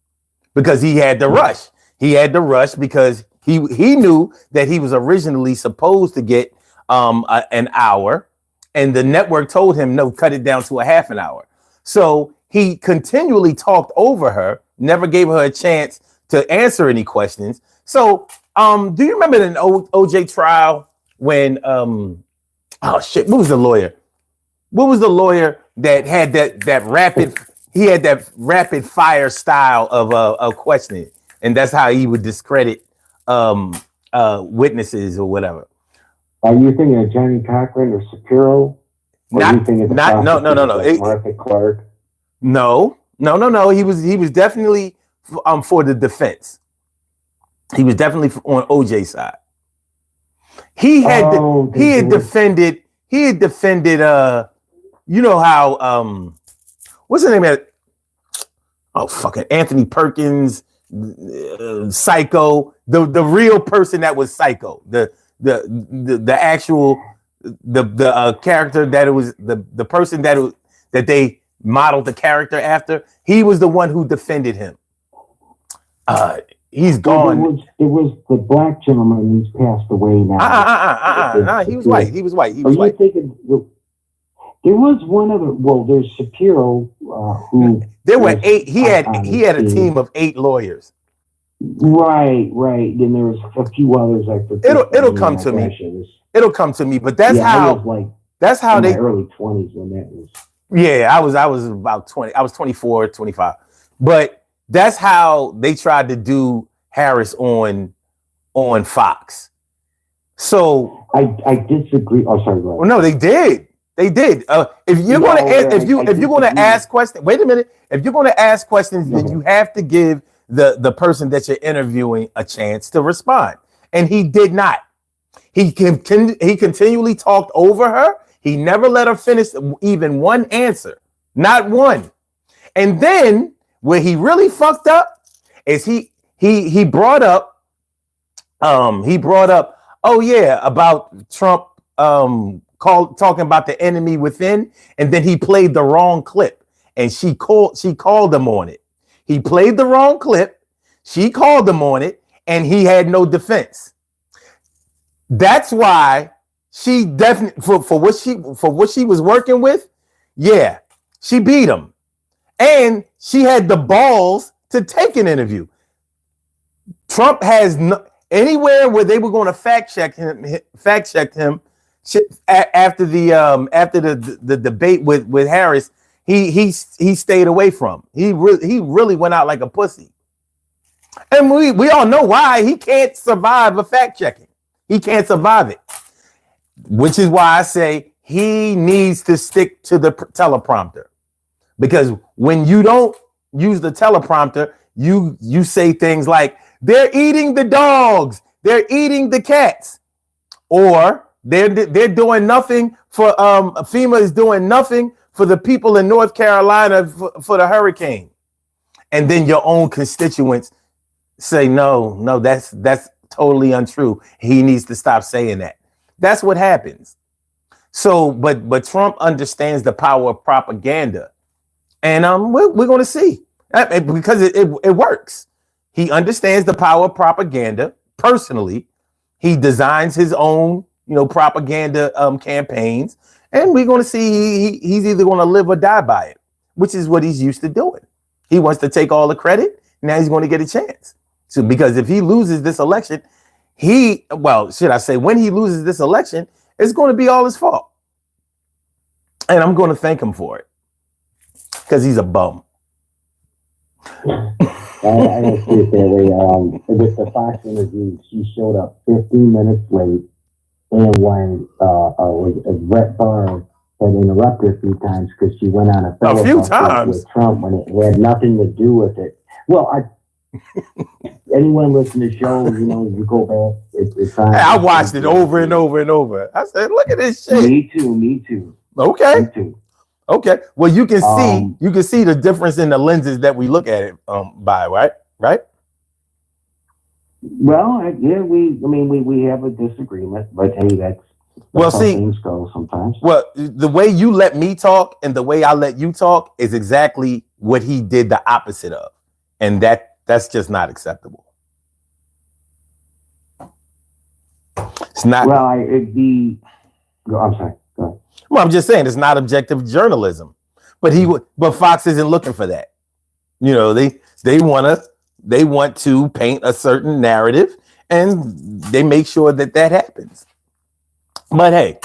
because he had to rush. He had to rush because he knew that he was originally supposed to get an hour, and the network told him, no, cut it down to a half an hour. So he continually talked over her, never gave her a chance to answer any questions. So do you remember the OJ trial when what was the lawyer? What was the lawyer that had that rapid fire style of questioning, and that's how he would discredit witnesses or whatever? Are you thinking of Johnny Cochran or Shapiro? No. Martha Clark. No. He was definitely for the defense. He was definitely on OJ's side. He had defended how what's the name of it? Oh, fucking Anthony Perkins Psycho, the real person that was Psycho, the actual the character that it was the person that they modeled the character after. He was the one who defended him. He's gone. It was the black gentleman who's passed away now. He was white. He was white. He Are was you white. thinking there was one other? Well, there's Shapiro, who There were 8. He had a team of 8 lawyers. Right. Then there was a few others. It'll come to me. It'll come to me. But that's how. That's how they early 20s when that was. Yeah, I was about 20. I was 24, 25. But that's how they tried to do Harris on Fox. So I disagree. Oh, sorry. well, no, they did. They did. If you're going to ask questions, wait a minute. If you're going to ask questions, then you have to give the person that you're interviewing a chance to respond. And he did not. He continually talked over her. He never let her finish even one answer, not one. And then where he really fucked up is he brought up oh yeah, about Trump talking about the enemy within, and then he played the wrong clip, and she called him on it. He played the wrong clip, she called him on it, and he had no defense. That's why she definitely for what she was working with, yeah, she beat him, and she had the balls to take an interview. Trump has anywhere where they were going to fact check him after the debate with Harris, he stayed away from. He really went out like a pussy, and we all know why. He can't survive a fact checking. He can't survive it, which is why I say he needs to stick to the teleprompter, because when you don't use the teleprompter, you say things like, they're eating the dogs, they're eating the cats, or they're doing nothing for FEMA is doing nothing for the people in North Carolina for the hurricane. And then your own constituents say, no, that's totally untrue. He needs to stop saying that. That's what happens. So, but Trump understands the power of propaganda, and we're going to see because it works. He understands the power of propaganda personally. He designs his own, propaganda campaigns, and we're going to see he's either going to live or die by it, which is what he's used to doing. He wants to take all the credit. Now he's going to get a chance. So because if he loses this election, when he loses this election, it's going to be all his fault. And I'm going to thank him for it because he's a bum. I don't see it that way. With the Fox interview, she showed up 15 minutes late, and when Brett Barr had interrupted a few times because she went on a few times with Trump when it had nothing to do with it. Well, anyone listen to the show, you go back. It's on. I watched it over and over and over. I said, "Look at this shit." Me too. Okay. Me too. Okay. Well, you can see the difference in the lenses that we look at it by, right? Well, yeah, we have a disagreement, but hey, that's how things go sometimes. Well, the way you let me talk and the way I let you talk is exactly what he did the opposite of, and that's just not acceptable. It's not. Well, I'm sorry. Go ahead. Well, I'm just saying it's not objective journalism, but Fox isn't looking for that. They want to paint a certain narrative, and they make sure that happens. But hey,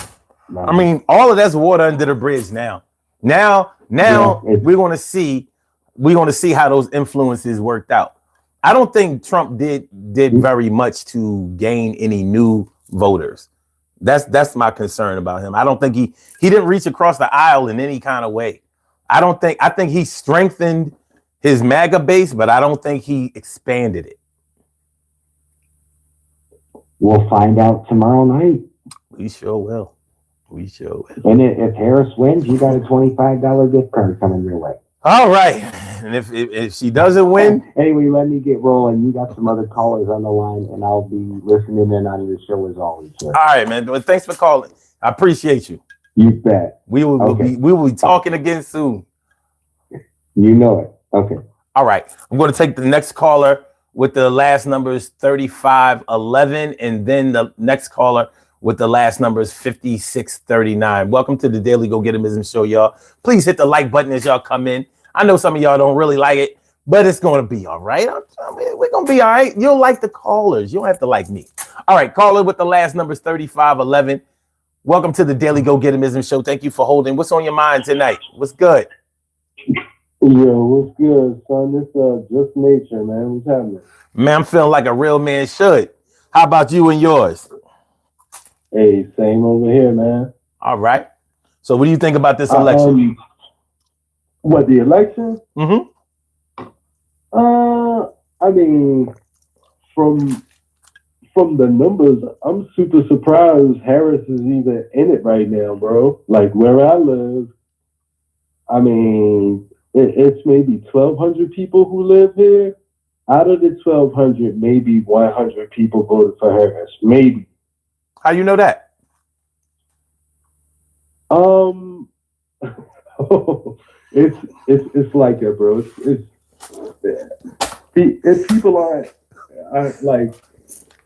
I mean, all of that's water under the bridge now. Now we're going to see how those influences worked out. I don't think Trump did very much to gain any new voters. That's my concern about him. I don't think he didn't reach across the aisle in any kind of way. I think he strengthened his MAGA base, but I don't think he expanded it. We'll find out tomorrow night. We sure will. And if Harris wins, you got a $25 gift card coming your way. All right. And if she doesn't win, Anyway, let me get rolling. You got some other callers on the line, and I'll be listening in on your show as always, sir. all right, man. Well, thanks for calling. I appreciate you. You bet. We will be talking again soon. You know it. Okay. All right. I'm going to take the next caller with the last numbers 3511, and then the next caller with the last numbers 5639. Welcome to the Daily Go Getimism Show, y'all. Please hit the like button as y'all come in. I know some of y'all don't really like it, but it's going to be all right. I mean, we're going to be all right. You'll like the callers. You don't have to like me. All right. Caller with the last numbers 3511. Welcome to the Daily Go Getimism Show. Thank you for holding. What's on your mind tonight? What's good? Yo, what's good, son? It's just nature, man. What's happening? Man, I'm feeling like a real man should. How about you and yours? Hey, same over here, man. All right. So what do you think about this election? What, the election? Mm-hmm. I mean, from the numbers, I'm super surprised Harris is even in it right now, bro. Like where I live, I mean, it's maybe 1,200 people who live here. Out of the 1,200, maybe 100 people voted for Harris. Maybe. How you know that? It's like that, bro. It's people aren't like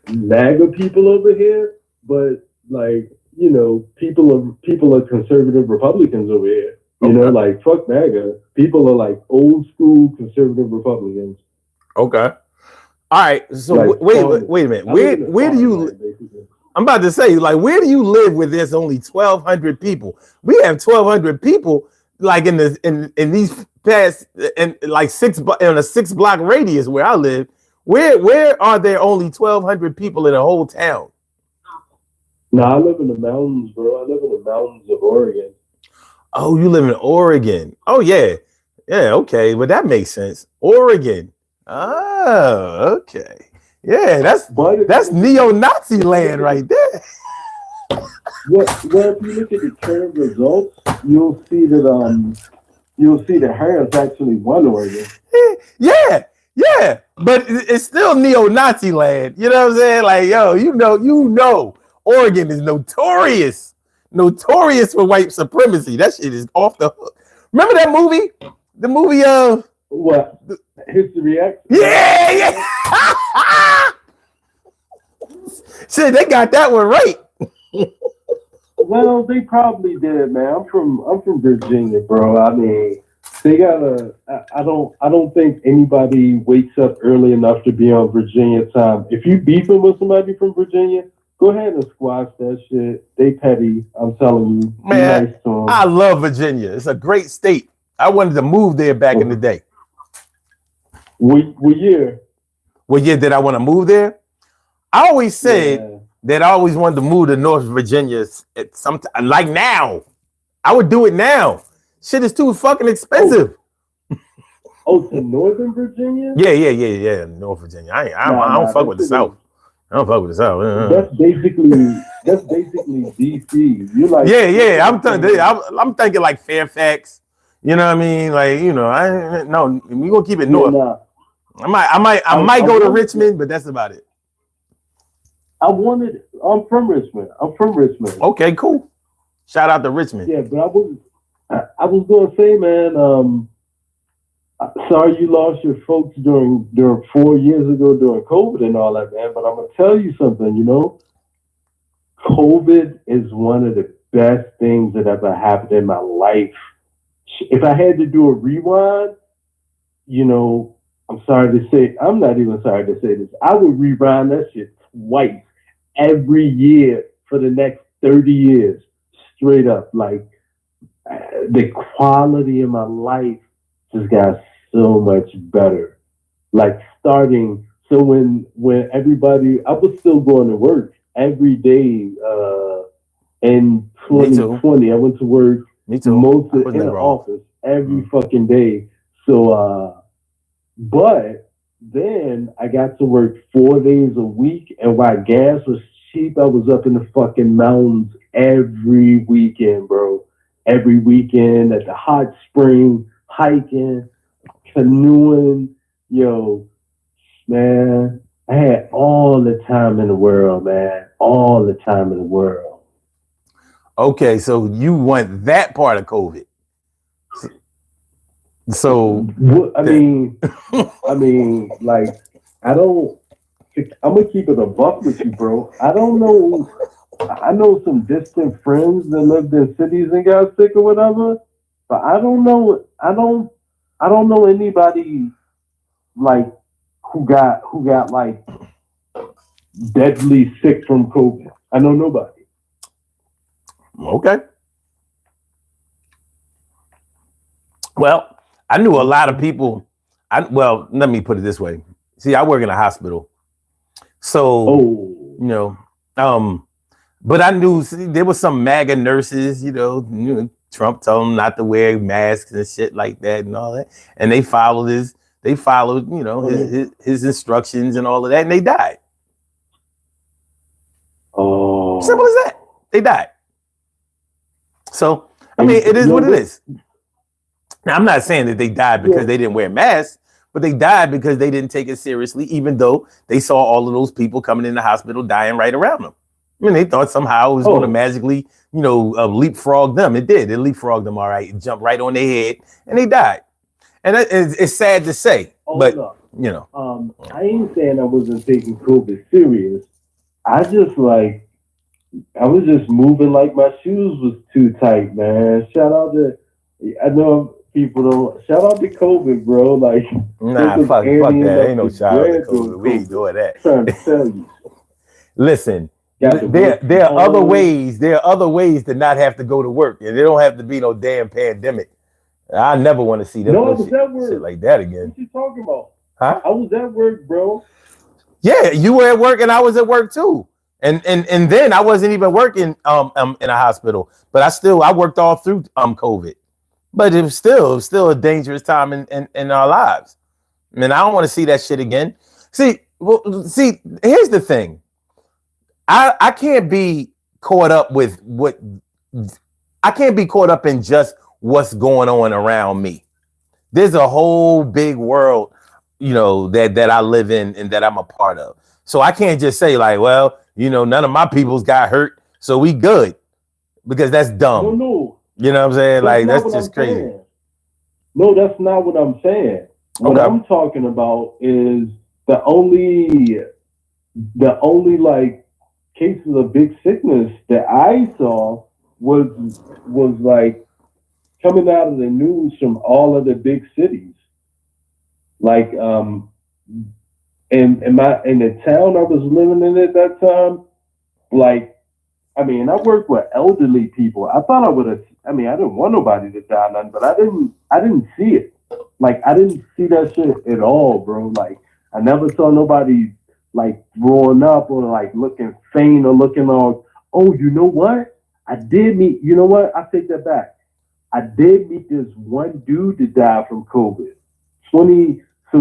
MAGA people over here, but like people are conservative Republicans over here. You know, like fuck MAGA. People are like old school conservative Republicans. Okay. All right. So Like, wait a minute. Where do you? I'm about to say, like, where do you live where there's only 1,200 people? We have 1,200 people, like in these past in like in a 6-block radius where I live. Where are there only 1,200 people in the whole town? No, I live in the mountains, bro. I live in the mountains of Oregon. Oh, you live in Oregon. Oh, yeah. Yeah, okay. Well, that makes sense. Oregon. Oh, okay. Yeah, that's neo-Nazi land right there. Well, if you look at the current results, you'll see that Harris actually won Oregon. Yeah, but it's still neo-Nazi land. You know what I'm saying? Like, yo, you know, Oregon is notorious for white supremacy. That shit is off the hook. Remember that movie? The movie what? History X? Yeah. Shit, they got that one right. Well, they probably did, man. I'm from Virginia, bro. I mean, they gotta. I don't think anybody wakes up early enough to be on Virginia time. If you beefing with somebody from Virginia, go ahead and squash that shit. They petty. I'm telling you, man. Nice to them. I love Virginia. It's a great state. I wanted to move there back in the day. What year? What year did I want to move there? I always said that I always wanted to move to North Virginia. Like now, I would do it now. Shit is too fucking expensive. Oh, to Northern Virginia? Yeah. North Virginia. I don't fuck with the South. I don't fuck with the South. That's basically DC. You like? Yeah. I'm thinking like Fairfax. You know what I mean? Like, we gonna keep it north. Nah. I might go to Richmond, but that's about it. I'm from Richmond. Okay, cool. Shout out to Richmond. Yeah, but I was gonna say, man, sorry you lost your folks during 4 years ago during COVID and all that, man. But I'm gonna tell you something, COVID is one of the best things that ever happened in my life. If I had to do a rewind, I'm not even sorry to say this. I would rewind that shit twice every year for the next 30 years, straight up. Like, the quality of my life just got so much better. Like, starting, so when everybody, I was still going to work every day in 2020. I went to work Me too. mostly in the office every fucking day. So, but then I got to work 4 days a week, and while gas was cheap, I was up in the fucking mountains every weekend, bro. Every weekend at the hot hiking, canoeing. Yo, man, I had all the time in the world, man. All the time in the world. Okay, so you want that part of COVID. So I mean, like, I'm gonna keep it a buck with you, bro. I don't know. I know some distant friends that lived in cities and got sick or whatever, but I don't know. I don't know anybody like who got like deadly sick from COVID. I know nobody. okay. Well, I knew a lot of people. Well, let me put it this way. See, I work in a hospital, so but I knew there was some MAGA nurses. Trump told them not to wear masks and shit like that and all that, and they followed his instructions and all of that, and they died. Oh, simple as that. They died. So I mean, it is what it is. Now, I'm not saying that they died because they didn't wear masks, but they died because they didn't take it seriously, even though they saw all of those people coming in the hospital dying right around them. I mean, they thought somehow it was going to magically, leapfrog them. It did. It leapfrogged them, all right. It jumped right on their head, and they died. And it's sad to say, but, I ain't saying I wasn't taking COVID serious. I was just moving like my shoes was too tight, man. I know people don't. Shout out to COVID, bro. Like, nah, fuck that. Ain't no shout out to COVID. We ain't doing that. Trying to tell you. Listen, there are other ways. There are other ways to not have to go to work, and there don't have to be no damn pandemic. I never want to see them shit like that again. What you talking about? Huh? I was at work, bro. Yeah, you were at work, and I was at work too. And then I wasn't even working in a hospital, but I worked all through COVID. But it was still a dangerous time in our lives. I mean, I don't want to see that shit again. See, here's the thing. I can't be caught up with I can't be caught up in just what's going on around me. There's a whole big world, that I live in and that I'm a part of. So I can't just say like, well, none of my peoples got hurt, so we good, because that's dumb. No. You know what I'm saying? Like, that's just crazy. No, that's not what I'm saying. What I'm talking about is the only like cases of big sickness that I saw was like coming out of the news from all of the big cities. Like in the town I was living in at that time, like, I mean, I worked with elderly people. I thought I would have. I mean, I didn't want nobody to die, none, but I didn't see it. Like, I didn't see that shit at all, bro. Like, I never saw nobody like throwing up or like looking faint or looking all. Oh, you know what? I did meet. You know what? I take that back. I did meet this one dude that died from COVID. So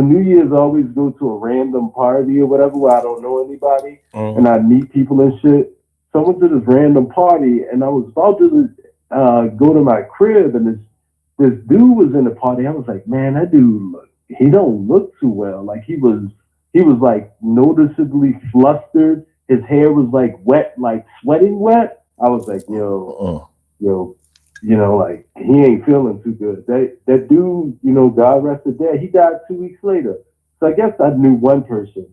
New Year's I always go to a random party or whatever where I don't know anybody, and I meet people and shit. So I went to this random party, and I was about to go to my crib, and this dude was in the party. I was like, man, that dude, he don't look too well. Like, he was like noticeably flustered. His hair was like wet, like sweating wet. I was like, yo, like, he ain't feeling too good. That dude, God rest his dead, he died 2 weeks later. So I guess I knew one person.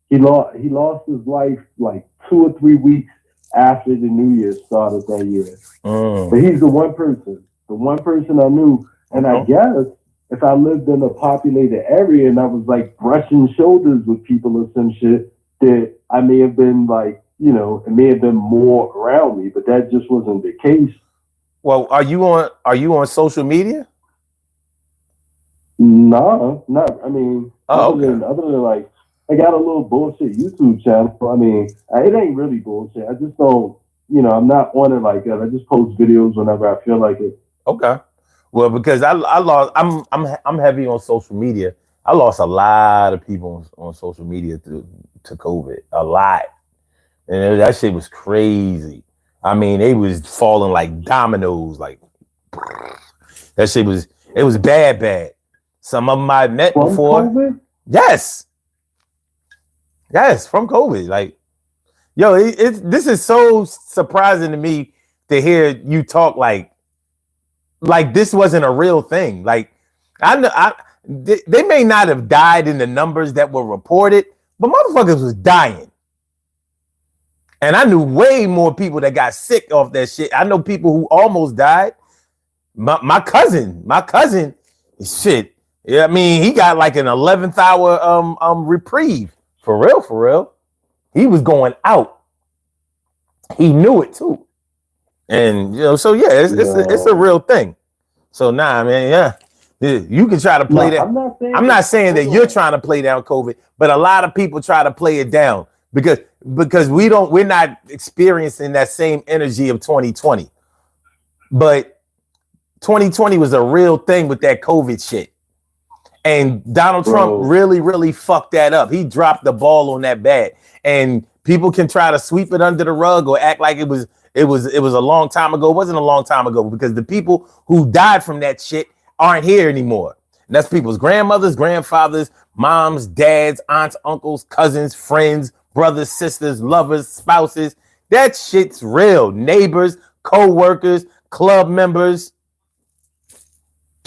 He lost his life like 2 or 3 weeks after the New Year started that year. But he's the one person I knew. And I guess if I lived in a populated area and I was like brushing shoulders with people or some shit, that I may have been like, it may have been more around me, but that just wasn't the case. Well, are you on social media? No, not. I mean, other than like, I got a little bullshit YouTube channel. I mean, it ain't really bullshit. I just don't, I'm not on it like that. I just post videos whenever I feel like it. Okay. Well, because I'm heavy on social media. I lost a lot of people on social media to COVID. A lot. And that shit was crazy. I mean, they was falling like dominoes, like, That shit was bad. Some of them I met From before. COVID? Yes, from COVID. Like, yo, this is so surprising to me to hear you talk like this wasn't a real thing. Like, they may not have died in the numbers that were reported, but motherfuckers was dying. And I knew way more people that got sick off that shit. I know people who almost died. My cousin, shit. Yeah, I mean, he got like an 11th hour reprieve. For real. He was going out. He knew it too. And so yeah, it's a real thing. So man, yeah. You can try to play that. I'm not saying that you're trying to play down COVID, but a lot of people try to play it down because we're not experiencing that same energy of 2020. But 2020 was a real thing with that COVID shit. And Donald Trump really fucked that up. He dropped the ball on that bad. And people can try to sweep it under the rug or act like it was a long time ago. It wasn't a long time ago because the people who died from that shit aren't here anymore. And that's people's grandmothers, grandfathers, moms, dads, aunts, uncles, cousins, friends, brothers, sisters, lovers, spouses. That shit's real. Neighbors, co-workers, club members.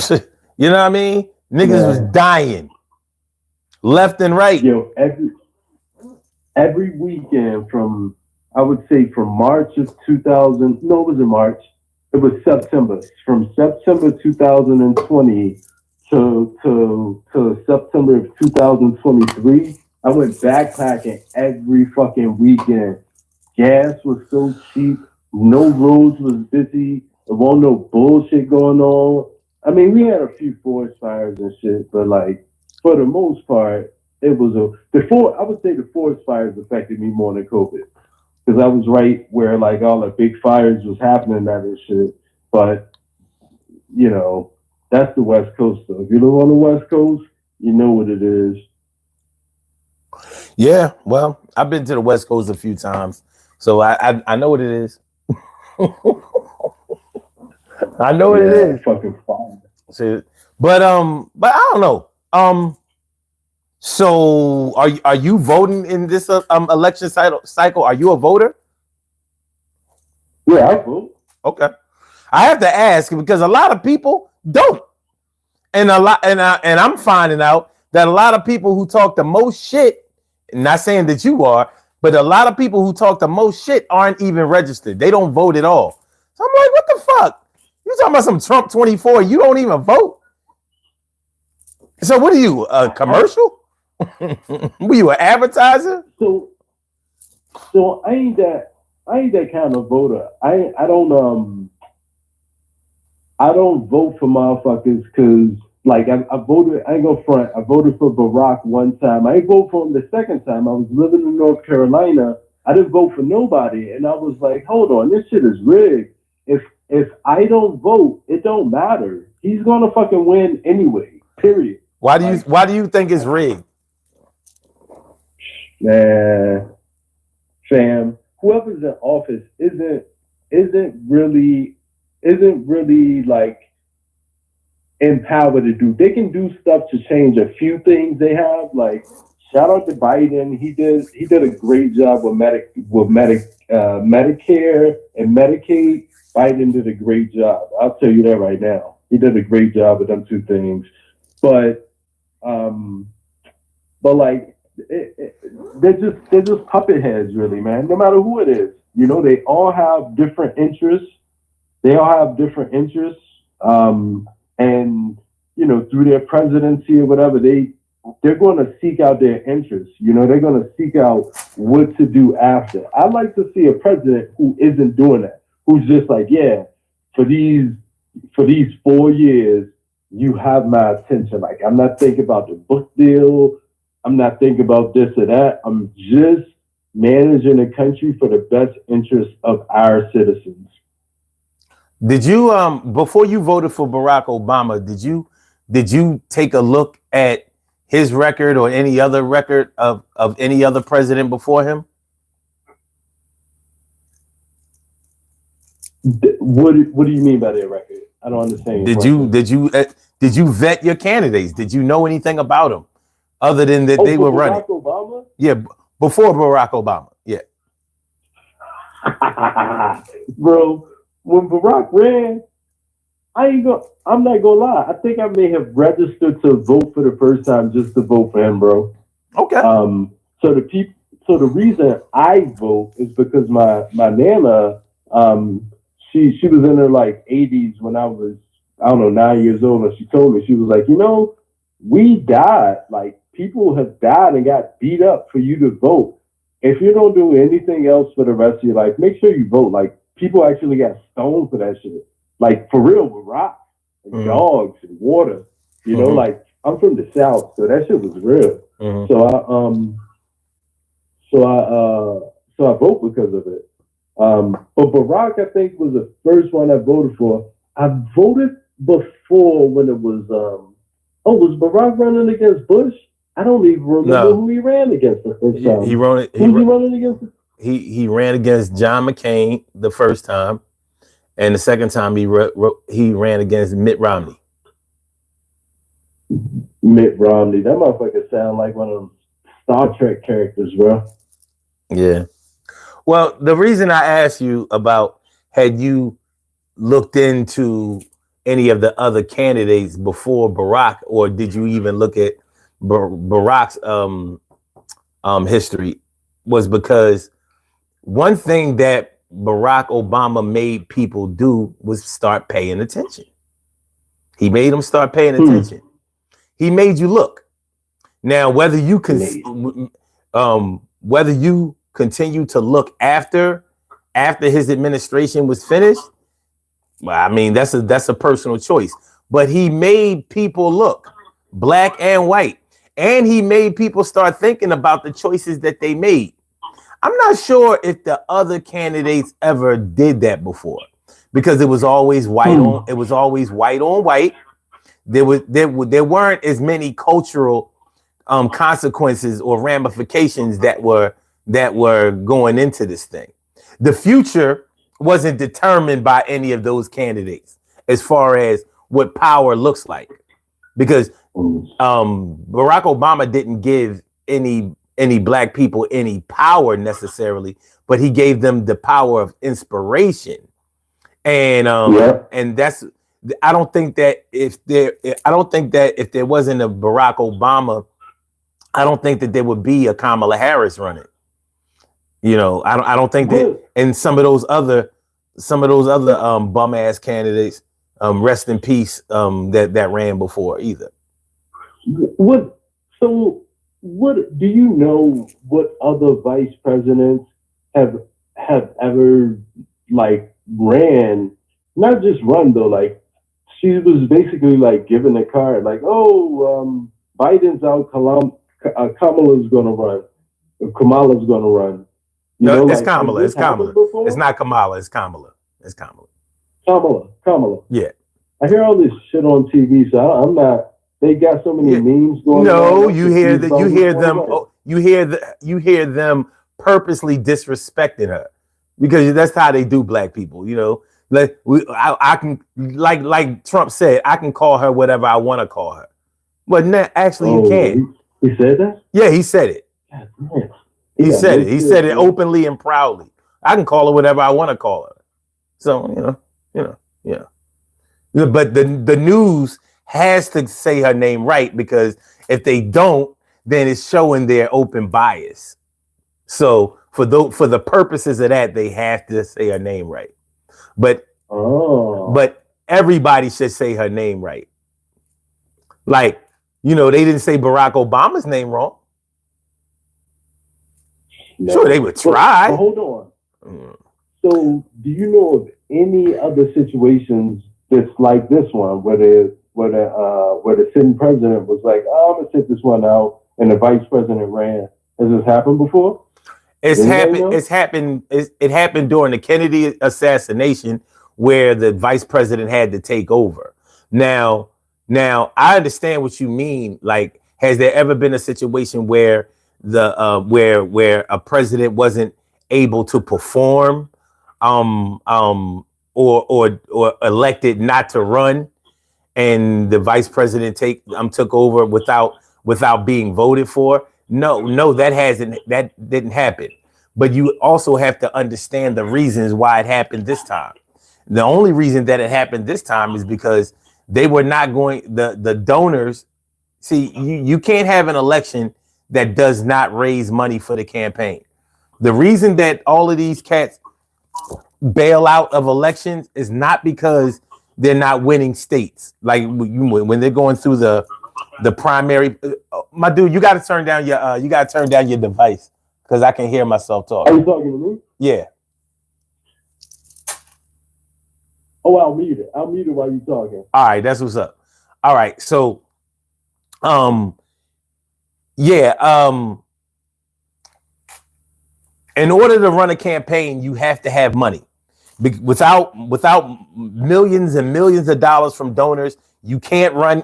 You know what I mean? Niggas was dying left and right. Yo, every weekend from March of 2000. No, it wasn't March. It was September. From September 2020 to September of 2023, I went backpacking every fucking weekend. Gas was so cheap. No roads was busy. There wasn't no bullshit going on. I mean, we had a few forest fires and shit, but like for the most part, it was I would say the forest fires affected me more than COVID because I was right where like all the big fires was happening and shit. But you know, that's the West Coast though. If you live on the West Coast, you know what it is. Yeah, well, I've been to the West Coast a few times, so I know what it is. I know what it is. Fucking fine. So, but I don't know. So are you voting in this election cycle? Are you a voter? Yeah, I vote. Okay. I have to ask because a lot of people don't, and I'm finding out that a lot of people who talk the most shit, not saying that you are, but a lot of people who talk the most shit aren't even registered. They don't vote at all. So I'm like, what the fuck? You talking about some Trump 24? You don't even vote. So what are you, a commercial? Were you an advertiser? So I ain't that kind of voter. I don't vote for motherfuckers because like I voted. I ain't gonna front. I voted for Barack one time. I ain't vote for him the second time. I was living in North Carolina. I didn't vote for nobody, and I was like, hold on, this shit is rigged. If I don't vote, it don't matter. He's gonna fucking win anyway. Period. Why do you think it's rigged? Nah, fam. Whoever's in office isn't really like empowered to do. They can do stuff to change a few things they have. Like shout out to Biden. He did a great job with Medicare and Medicaid. Biden did a great job. I'll tell you that right now. He did a great job with them two things. But like they're just puppet heads, really, man. No matter who it is, you know, they all have different interests. And you know, through their presidency or whatever, they're going to seek out their interests. You know, they're going to seek out what to do after. I'd like to see a president who isn't doing that. Who's just like, yeah, for these 4 years, you have my attention. Like, I'm not thinking about the book deal. I'm not thinking about this or that. I'm just managing the country for the best interest of our citizens. Did you before you voted for Barack Obama, did you take a look at his record or any other record of any other president before him? What do you mean by their record? I don't understand. Did you vet your candidates? Did you know anything about them other than that they were running? Barack Obama? Yeah, before Barack Obama. Yeah. Bro, when Barack ran, I'm not gonna lie. I think I may have registered to vote for the first time just to vote for him, bro. Okay. So the reason I vote is because my nana, she was in her like 80s when I was, I don't know, 9 years old, and she told me, she was like, we died, like people have died and got beat up for you to vote. If you don't do anything else for the rest of your life, make sure you vote. Like people actually got stoned for that shit. Like for real, with rocks and dogs and water. Like I'm from the South, so that shit was real. So I vote because of it. But Barack, I think, was the first one I voted for. I voted before when it was was Barack running against Bush? I don't even remember who he ran against the first time. He running against? He ran against John McCain the first time, and the second time he ran against Mitt Romney. Mitt Romney, that motherfucker sound like one of them Star Trek characters, bro. Yeah. Well, the reason I asked you about had you looked into any of the other candidates before Barack, or did you even look at Barack's history, was because one thing that Barack Obama made people do was start paying attention. He made them start paying attention. He made you look. Now, whether you continue to look after his administration was finished, well, I mean, that's a personal choice. But he made people look, black and white, and he made people start thinking about the choices that they made. I'm not sure if the other candidates ever did that before, because it was always white on. It was always white on white. There weren't as many cultural consequences or ramifications that were going into this thing. The future wasn't determined by any of those candidates as far as what power looks like, because Barack Obama didn't give any black people any power necessarily, but he gave them the power of inspiration. And and that's, I don't think that if there wasn't a Barack Obama, I don't think that there would be a Kamala Harris running. I don't think that, and some of those other bum ass candidates, rest in peace, that ran before either. What do you know? What other vice presidents have ever like ran? Not just run though. Like she was basically like given a card, like, Biden's out, Kamala's gonna run. Kamala's gonna run. It's Kamala. It's Kamala. It's not Kamala. It's Kamala. It's Kamala. Kamala. Yeah. I hear all this shit on TV, so I'm not. They got so many memes going. No, you hear that. You hear them. You hear them purposely disrespecting her, because that's how they do black people. I can, like Trump said, I can call her whatever I want to call her. But actually, you can't. He said that? Yeah, he said it. God, he said it. He said it openly and proudly. I can call her whatever I want to call her. So, yeah. But the news has to say her name right, because if they don't, then it's showing their open bias. So for the purposes of that, they have to say her name right. But everybody should say her name right. Like, they didn't say Barack Obama's name wrong. No. Sure, they would try. But hold on. So, do you know of any other situations that's like this one, where the sitting president was like, I'm gonna sit this one out, and the vice president ran? Has this happened before? It happened during the Kennedy assassination, where the vice president had to take over. Now, I understand what you mean. Like, has there ever been a situation where where a president wasn't able to perform or elected not to run, and the vice president took over without being voted for. No, that didn't happen. But you also have to understand the reasons why it happened this time. The only reason that it happened this time is because they were not going, the donors. See, you can't have an election that does not raise money for the campaign. The reason that all of these cats bail out of elections is not because they're not winning states. Like when they're going through the primary. My dude, you got to turn down your device because I can hear myself talking. Are you talking to me? Yeah. Oh, I'll mute it. I'll mute it while you're talking. All right, that's what's up. All right, so, in order to run a campaign, you have to have money. Without millions and millions of dollars from donors, you can't run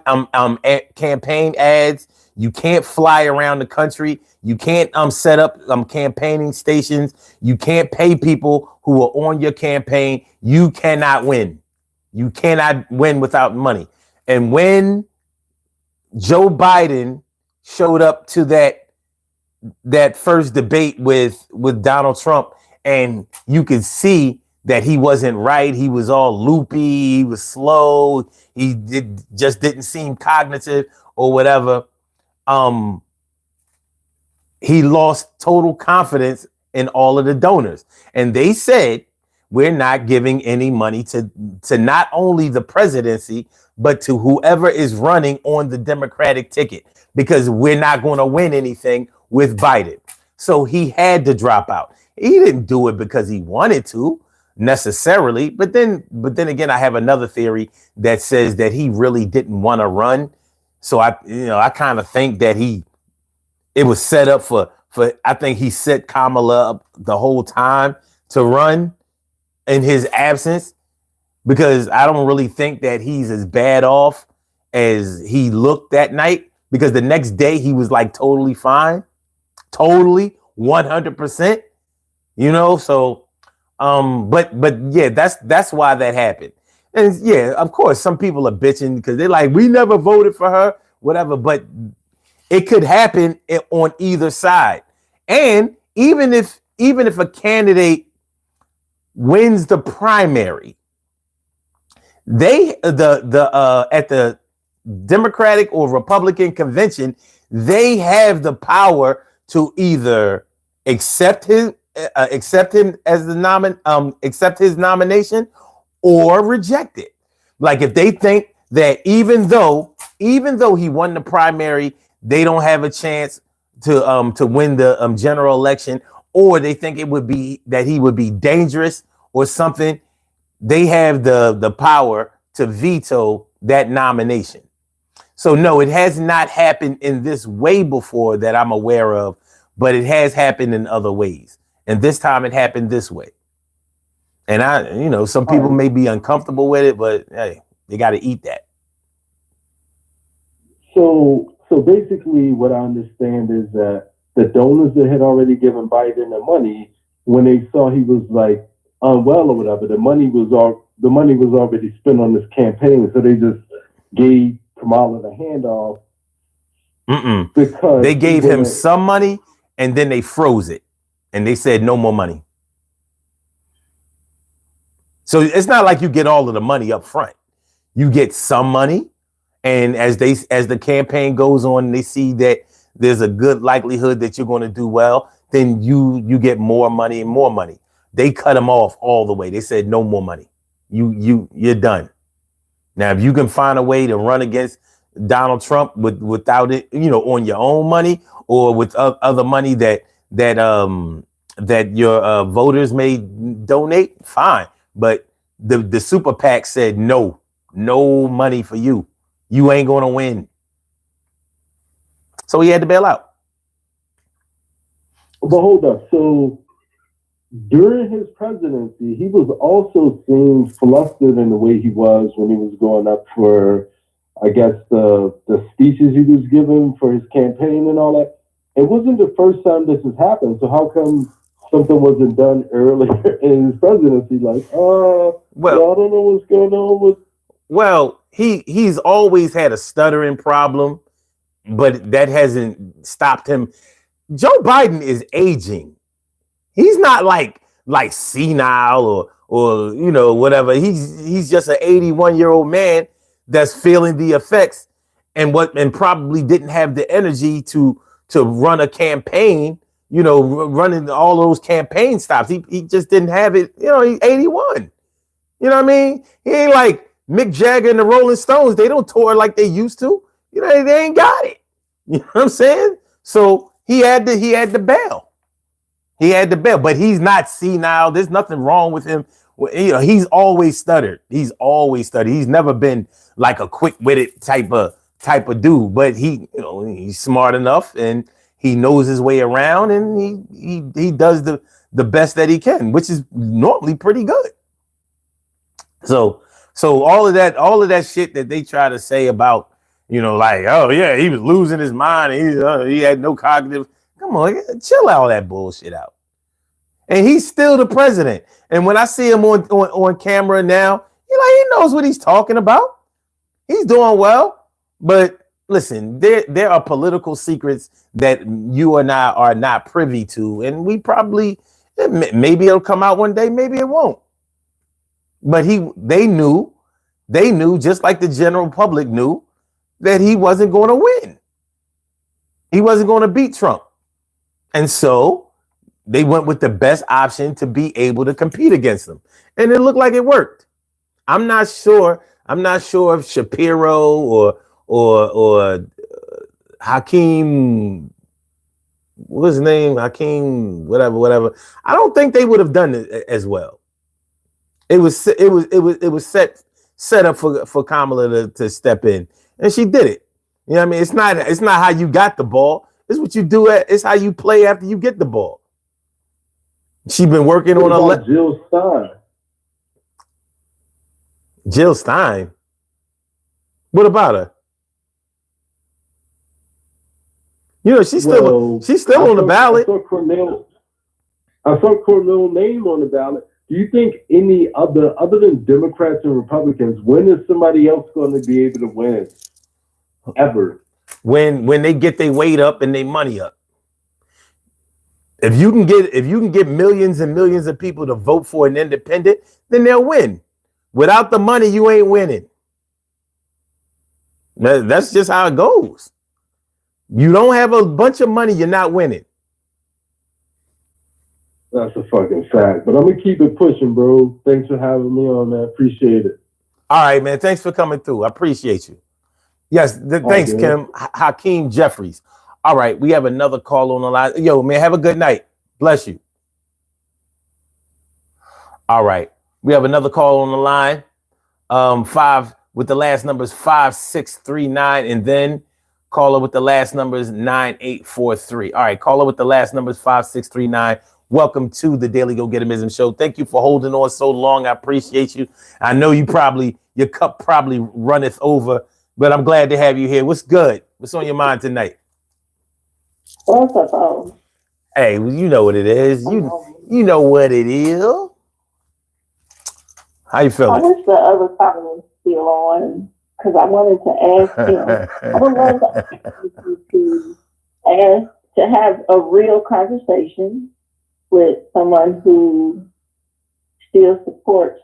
campaign ads. You can't fly around the country. You can't set up campaigning stations. You can't pay people who are on your campaign. You cannot win. You cannot win without money. And when Joe Biden showed up to that first debate with Donald Trump, and you could see that he wasn't right. He was all loopy. He was slow. He just didn't seem cognitive or whatever. He lost total confidence in all of the donors. And they said, we're not giving any money to not only the presidency, but to whoever is running on the Democratic ticket, because we're not going to win anything with Biden. So he had to drop out. He didn't do it because he wanted to necessarily. But then again, I have another theory that says that he really didn't want to run. So I kind of think that it was set up for I think he set Kamala up the whole time to run in his absence, because I don't really think that he's as bad off as he looked that night, because the next day he was like totally fine, totally 100%, so but yeah, that's why that happened. And yeah, of course some people are bitching because they're like, we never voted for her, whatever, but it could happen on either side. And even if a candidate wins the primary, they at the Democratic or Republican convention, they have the power to either accept him as accept his nomination or reject it. Like if they think that even though he won the primary, they don't have a chance to win the general election, or they think it would be that he would be dangerous or something, they have the power to veto that nomination. So no, it has not happened in this way before that I'm aware of, but it has happened in other ways. And this time it happened this way. And some people may be uncomfortable with it, but hey, they got to eat that. So basically what I understand is that the donors that had already given Biden the money, when they saw he was like unwell or whatever, the money was already spent on this campaign. So they just gave Kamala the handoff. Because they gave him some money and then they froze it and they said no more money. So it's not like you get all of the money up front. You get some money, and as the campaign goes on and they see that there's a good likelihood that you're going to do well, then you get more money and more money. They cut him off all the way. They said no more money. You're done. Now, if you can find a way to run against Donald Trump without it, on your own money or with other money that your voters may donate, fine. But the super PAC said no money for you. You ain't going to win. So he had to bail out. But hold up. So during his presidency, he was also seen flustered in the way he was when he was going up for, I guess, the speeches he was giving for his campaign and all that. It wasn't the first time this has happened. So how come something wasn't done earlier in his presidency? Like, Well, y'all don't know what's going on with. well, he's always had a stuttering problem, but that hasn't stopped him. Joe Biden is aging. He's not like senile or you know whatever. He's just an 81-year-old man that's feeling the effects and probably didn't have the energy to run a campaign. You know, running all those campaign stops. He just didn't have it. You know, he's 81. You know what I mean? He ain't like Mick Jagger and the Rolling Stones. They don't tour like they used to. You know, they ain't got it. You know what I'm saying? So he had to bail. He had to bail, but he's not senile. There's nothing wrong with him. You know, he's always stuttered. He's always stuttered. He's never been like a quick-witted type of dude, but he's smart enough and he knows his way around and he does the best that he can, which is normally pretty good. So all of that shit that they try to say about, you know, like, oh yeah, he was losing his mind and he had no cognitive. Come on, chill all that bullshit out. And he's still the president. And when I see him on camera now, he knows what he's talking about. He's doing well. But listen, there are political secrets that you and I are not privy to, and maybe it'll come out one day, maybe it won't. But they knew just like the general public knew that he wasn't going to win. He wasn't going to beat Trump. And so they went with the best option to be able to compete against him. And it looked like it worked. I'm not sure if Shapiro or Hakeem, what was his name? Hakeem, whatever. I don't think they would have done it as well. It was set up for Kamala to step in, and she did it. You know what I mean? It's not how you got the ball. It's what you do. It's how you play after you get the ball. She's been working on Jill Stein. Jill Stein. What about her? You know, she's still on the ballot. I saw Cornell's name on the ballot. Do you think any other than Democrats and Republicans, when is somebody else going to be able to win? Ever? When they get their weight up and their money up. If you can get millions and millions of people to vote for an independent, then they'll win. Without the money, you ain't winning. That's just how it goes. You don't have a bunch of money, you're not winning. That's a fucking fact. But I'm going to keep it pushing, bro. Thanks for having me on, man. Appreciate it. All right, man. Thanks for coming through. I appreciate you. Yes, thanks, Kim. Hakeem Jeffries. All right, we have another call on the line. Yo, man, have a good night. Bless you. All right, we have another call on the line. 5 with the last numbers 5639, and then caller with the last numbers 9843. All right, caller with the last numbers 5639. Welcome to the Daily Go Getimism Show. Thank you for holding on so long. I appreciate you. I know your cup probably runneth over, but I'm glad to have you here. What's good? What's on your mind tonight? What's up, oh? Hey, well, you know what it is. You know what it is. How you feeling? I wish the other caller was still on because I wanted to ask him. I would love to have a real conversation with someone who still supports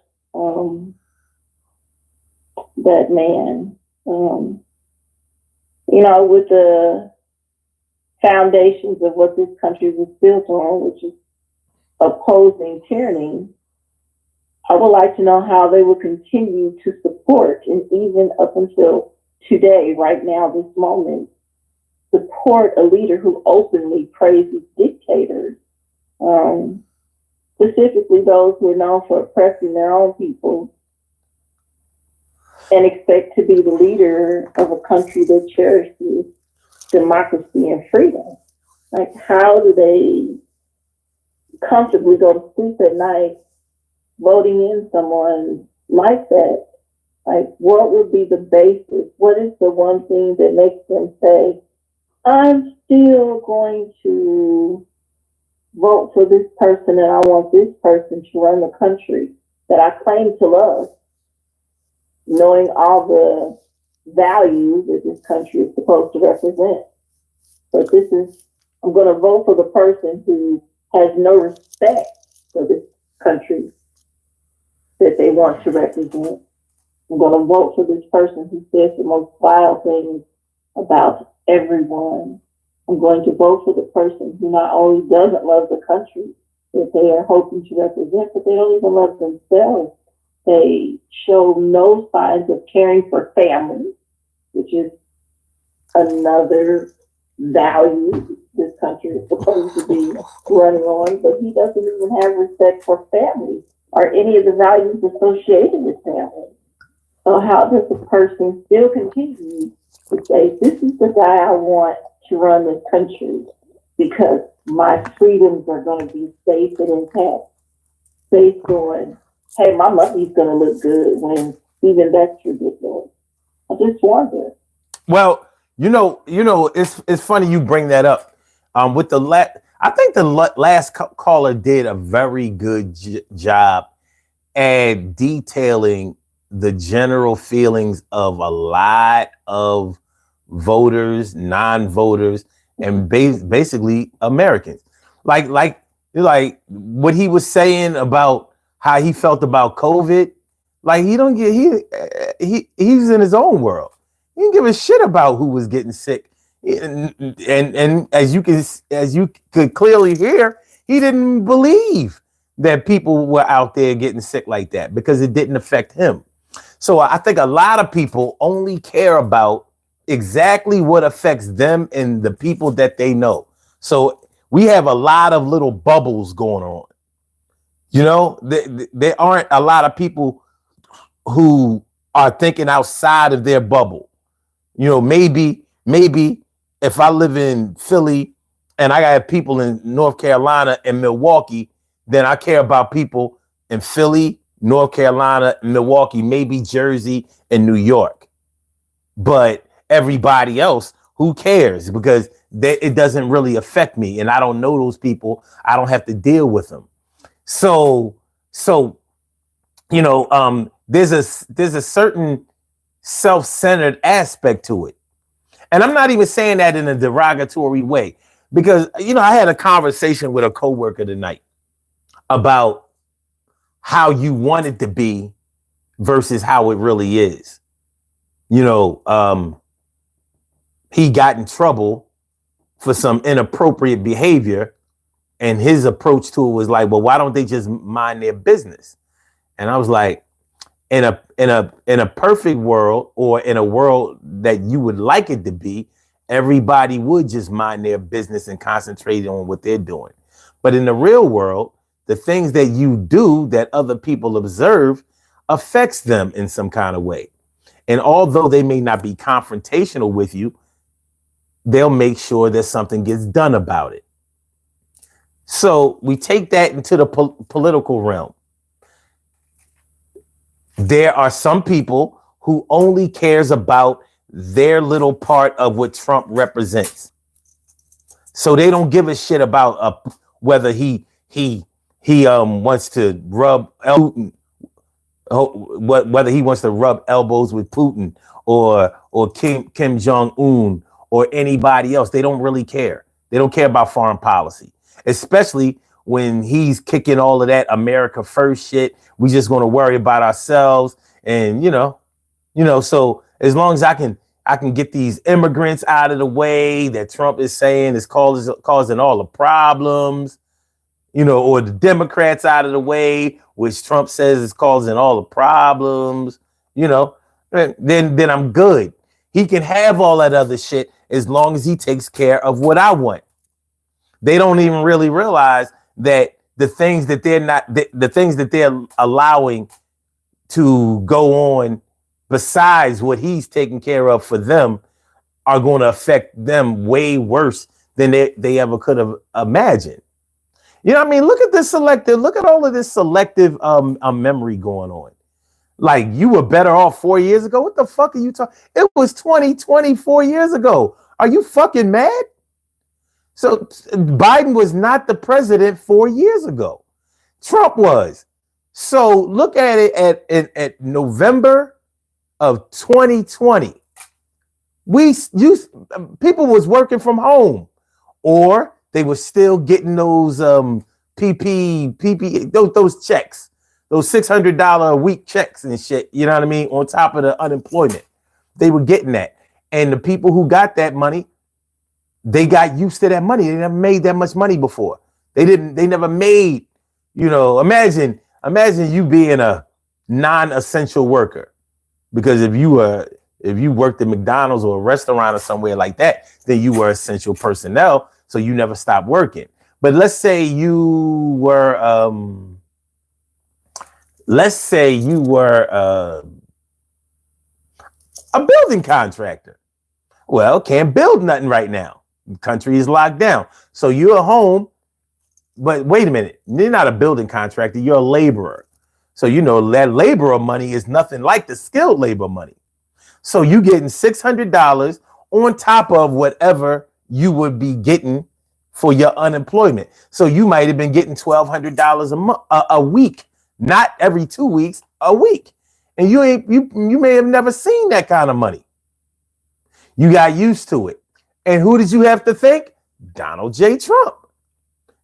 that man. You know, with the foundations of what this country was built on, which is opposing tyranny, I would like to know how they will continue to support, and even up until today, right now, this moment, support a leader who openly praises dictators, specifically those who are known for oppressing their own people, and expect to be the leader of a country that cherishes democracy and freedom. Like, how do they comfortably go to sleep at night voting in someone like that? Like, what would be the basis? What is the one thing that makes them say, I'm still going to vote for this person and I want this person to run the country? that I claim to love, knowing all the values that this country is supposed to represent. But I'm going to vote for the person who has no respect for this country that they want to represent. I'm going to vote for this person who says the most vile things about everyone. I'm going to vote for the person who not only doesn't love the country that they are hoping to represent, but they don't even love themselves. They show no signs of caring for family, which is another value this country is supposed to be running on, but he doesn't even have respect for family or any of the values associated with family. So how does a person still continue to say, this is the guy I want to run this country because my freedoms are going to be safe and intact, based on, hey, my money's going to look good, when even that's ridiculous? I just wonder. Well, it's funny you bring that up. With I think the last caller did a very good job at detailing the general feelings of a lot of voters, non-voters, and basically Americans. Like what he was saying about how he felt about COVID. Like he's in his own world. He didn't give a shit about who was getting sick. And as you could clearly hear, he didn't believe that people were out there getting sick like that because it didn't affect him. So I think a lot of people only care about exactly what affects them and the people that they know. So we have a lot of little bubbles going on. There aren't a lot of people who are thinking outside of their bubble. Maybe if I live in Philly and I got people in North Carolina and Milwaukee, then I care about people in Philly, North Carolina, Milwaukee, maybe Jersey and New York. But everybody else, who cares? Because it doesn't really affect me, and I don't know those people. I don't have to deal with them. So there's a certain self-centered aspect to it. And I'm not even saying that in a derogatory way, because, I had a conversation with a coworker tonight about how you want it to be versus how it really is. He got in trouble for some inappropriate behavior, and his approach to it was like, well, why don't they just mind their business? And I was like, in a perfect world, or in a world that you would like it to be, everybody would just mind their business and concentrate on what they're doing. But in the real world, the things that you do that other people observe affects them in some kind of way. And although they may not be confrontational with you, they'll make sure that something gets done about it. So we take that into the political realm. There are some people who only cares about their little part of what Trump represents. So they don't give a shit about whether he wants to rub Putin, whether he wants to rub elbows with Putin or Kim Jong-un or anybody else. They don't really care. They don't care about foreign policy, especially when he's kicking all of that America first shit. We just going to worry about ourselves. And, so as long as I can get these immigrants out of the way that Trump is saying is causing all the problems, or the Democrats out of the way, which Trump says is causing all the problems, then I'm good. He can have all that other shit as long as he takes care of what I want. They don't even really realize that the things that they're allowing to go on besides what he's taking care of for them are going to affect them way worse than they ever could have imagined. Look at all of this selective memory going on. Like, you were better off 4 years ago. What the fuck are you talking? It was 2020 4 years ago. Are you fucking mad? So Biden was not the president 4 years ago. Trump was. So look at it at November of 2020. People was working from home, or they were still getting those PP those checks, those $600 a week checks and shit. You know what I mean? On top of the unemployment, they were getting that, and the people who got that money, they got used to that money. They never made that much money before. They never made. Imagine you being a non-essential worker, because if you worked at McDonald's or a restaurant or somewhere like that, then you were essential personnel, so you never stopped working. But let's say you were a building contractor. Well, can't build nothing right now. The country is locked down. So you're home, but wait a minute, you're not a building contractor, you're a laborer. So that laborer money is nothing like the skilled labor money. So you getting $600 on top of whatever you would be getting for your unemployment. So you might have been getting $1,200 a week, not every 2 weeks, a week. And you may have never seen that kind of money. You got used to it. And who did you have to thank? Donald J. Trump.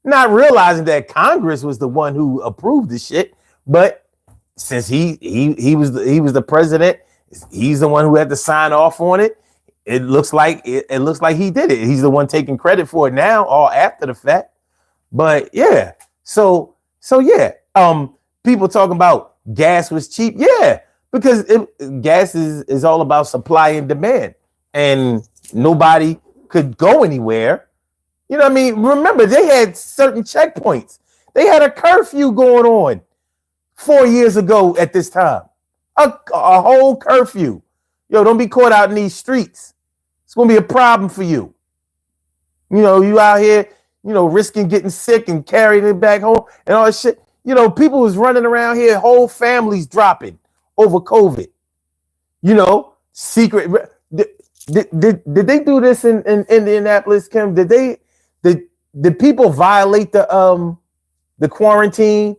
Not realizing that Congress was the one who approved the shit, but since he was the president, he's the one who had to sign off on it. It looks like he did it. He's the one taking credit for it now, all after the fact. But yeah, so yeah. People talking about gas was cheap, yeah, because gas is all about supply and demand, and nobody could go anywhere. You know what I mean? Remember, they had certain checkpoints. They had a curfew going on 4 years ago at this time. A whole curfew. Yo, don't be caught out in these streets. It's going to be a problem for you. You out here, risking getting sick and carrying it back home and all that shit. People was running around here, whole families dropping over COVID. Secret. Did they do this in Indianapolis, Kim? Did people violate the quarantine?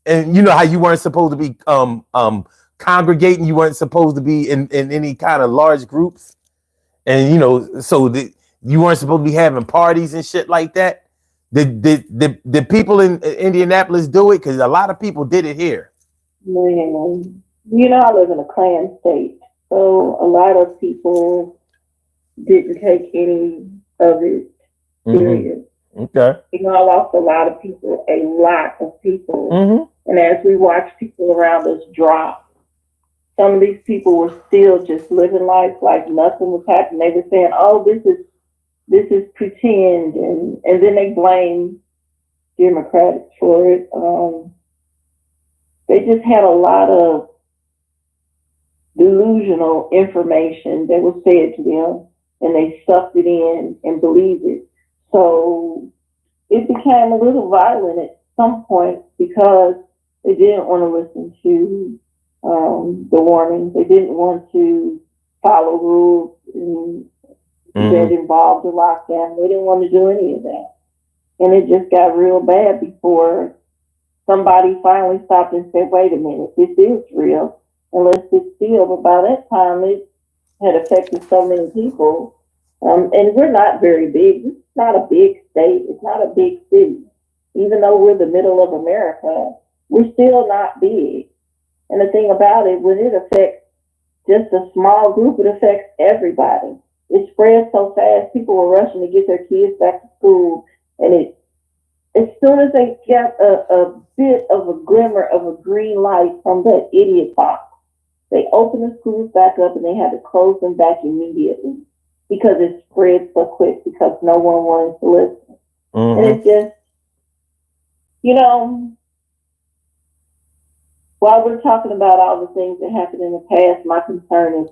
And you know how you weren't supposed to be congregating, you weren't supposed to be in any kind of large groups, and you weren't supposed to be having parties and shit like that. Did people in Indianapolis do it? Because a lot of people did it here. Man, I live in a Klan state, so a lot of people didn't take any of it serious. Mm-hmm. Okay. I lost a lot of people. Mm-hmm. And as we watch people around us drop, some of these people were still just living life like nothing was happening. They were saying, "Oh, this is pretend," and then they blame Democrats for it. They just had a lot of delusional information that was fed to them, and they sucked it in and believed it. So it became a little violent at some point because they didn't want to listen to the warnings. They didn't want to follow rules that involved the lockdown. They didn't want to do any of that. And it just got real bad before somebody finally stopped and said, wait a minute, this is real. And let's sit still. But by that time, it had affected so many people. And we're not very big. It's not a big state. It's not a big city. Even though we're the middle of America, we're still not big. And the thing about it, when it affects just a small group, it affects everybody. It spreads so fast. People were rushing to get their kids back to school. And as soon as they got a bit of a glimmer of a green light from that idiot box, they opened the schools back up and they had to close them back immediately because it spread so quick because no one wanted to listen. Mm-hmm. And it's just, while we're talking about all the things that happened in the past, my concern is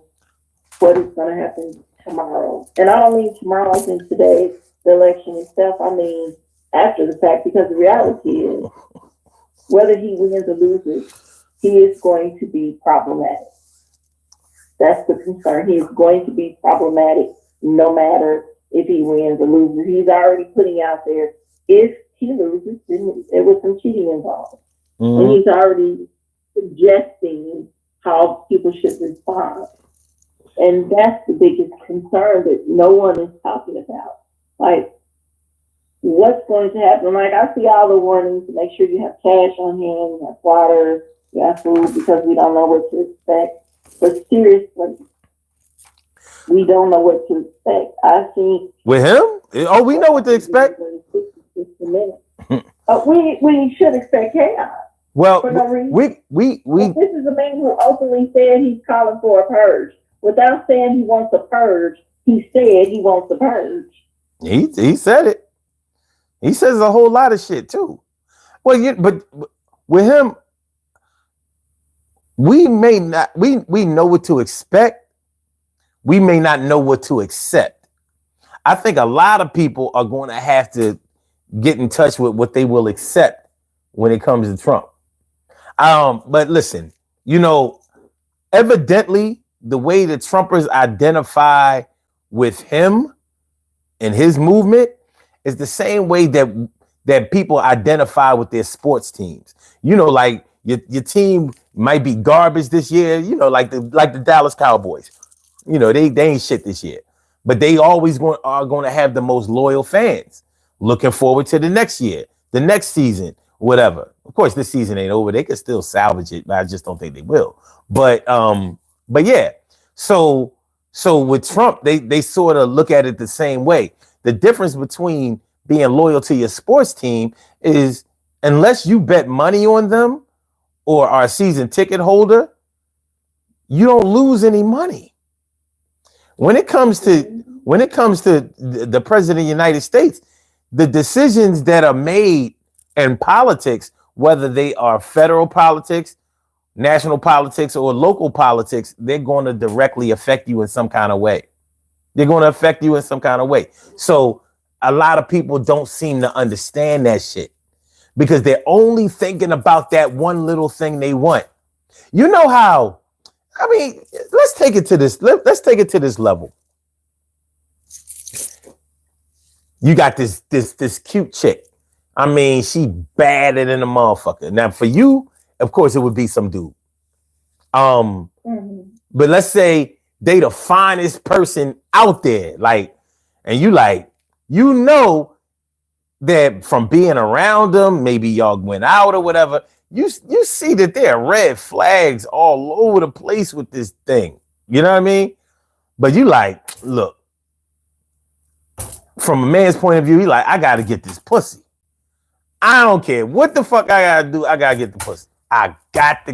what is going to happen tomorrow. And I don't mean tomorrow as in today, the election itself. I mean after the fact, because the reality is whether he wins or loses, he is going to be problematic. That's the concern. He is going to be problematic no matter if he wins or loses. He's already putting out there, if he loses, then there was some cheating involved. And he's already suggesting how people should respond. And that's the biggest concern that no one is talking about. Like, what's going to happen? Like, I see all the warnings to make sure you have cash on hand, you have water, you have food, because we don't know what to expect. But seriously, we don't know what to expect. I think with him, oh, we know what to expect. We should expect chaos. Well, for no reason. we This is a man who openly said he's calling for a purge. Without saying he wants a purge, he said he wants a purge. He said it. He says a whole lot of shit too. Well, yeah, but with him, we may not. We know what to expect. We may not know what to accept. I think a lot of people are going to have to get in touch with what they will accept when it comes to Trump. But listen, evidently the way the Trumpers identify with him and his movement is the same way that people identify with their sports teams. Like your team might be garbage this year, like the Dallas Cowboys. They ain't shit this year. But they always are going to have the most loyal fans looking forward to the next year, the next season, whatever. Of course, this season ain't over. They can still salvage it, but I just don't think they will. But yeah. So with Trump, they sort of look at it the same way. The difference between being loyal to your sports team is unless you bet money on them or are a season ticket holder, you don't lose any money. When it comes to the president of the United States, the decisions that are made in politics, whether they are federal politics, national politics, or local politics, they're going to directly affect you in some kind of way. So a lot of people don't seem to understand that shit because they're only thinking about that one little thing they want. You know how? I mean, let's take it to this. Let's take it to this level. You got this cute chick. I mean, she badder than a motherfucker. Now, for you, of course, it would be some dude. But let's say they the finest person out there, and you know that from being around them, maybe y'all went out or whatever. You see that there are red flags all over the place with this thing. You know what I mean? But you look, from a man's point of view, he I got to get this pussy. I don't care what the fuck I got to do. I got to get the pussy. I got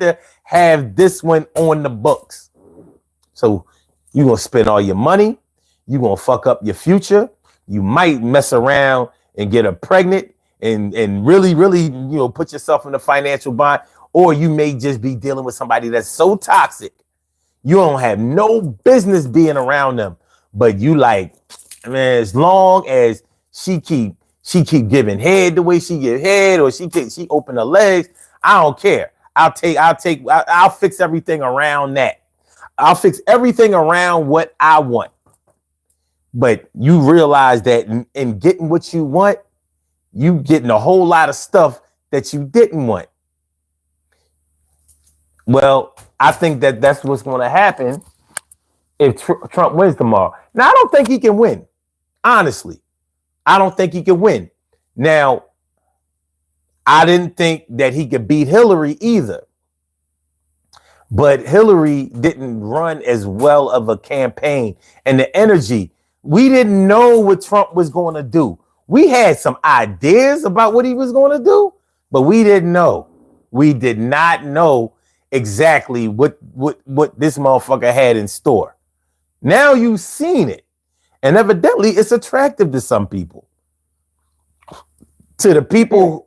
to have this one on the books. So you're going to spend all your money. You're going to fuck up your future. You might mess around and get her pregnant. And really, really, put yourself in a financial bind, or you may just be dealing with somebody that's so toxic, you don't have no business being around them. But you man, as long as she keep giving head the way she give head, or she open her legs, I don't care. I'll fix everything around that. I'll fix everything around what I want. But you realize that in getting what you want, you getting a whole lot of stuff that you didn't want. Well, I think that's what's going to happen if Trump wins tomorrow. Now, I don't think he can win. Honestly, I don't think he can win. Now, I didn't think that he could beat Hillary either. But Hillary didn't run as well of a campaign, and the energy, we didn't know what Trump was going to do. We had some ideas about what he was going to do, but we didn't know. We did not know exactly what this motherfucker had in store. Now you've seen it, and evidently it's attractive to some people. To the people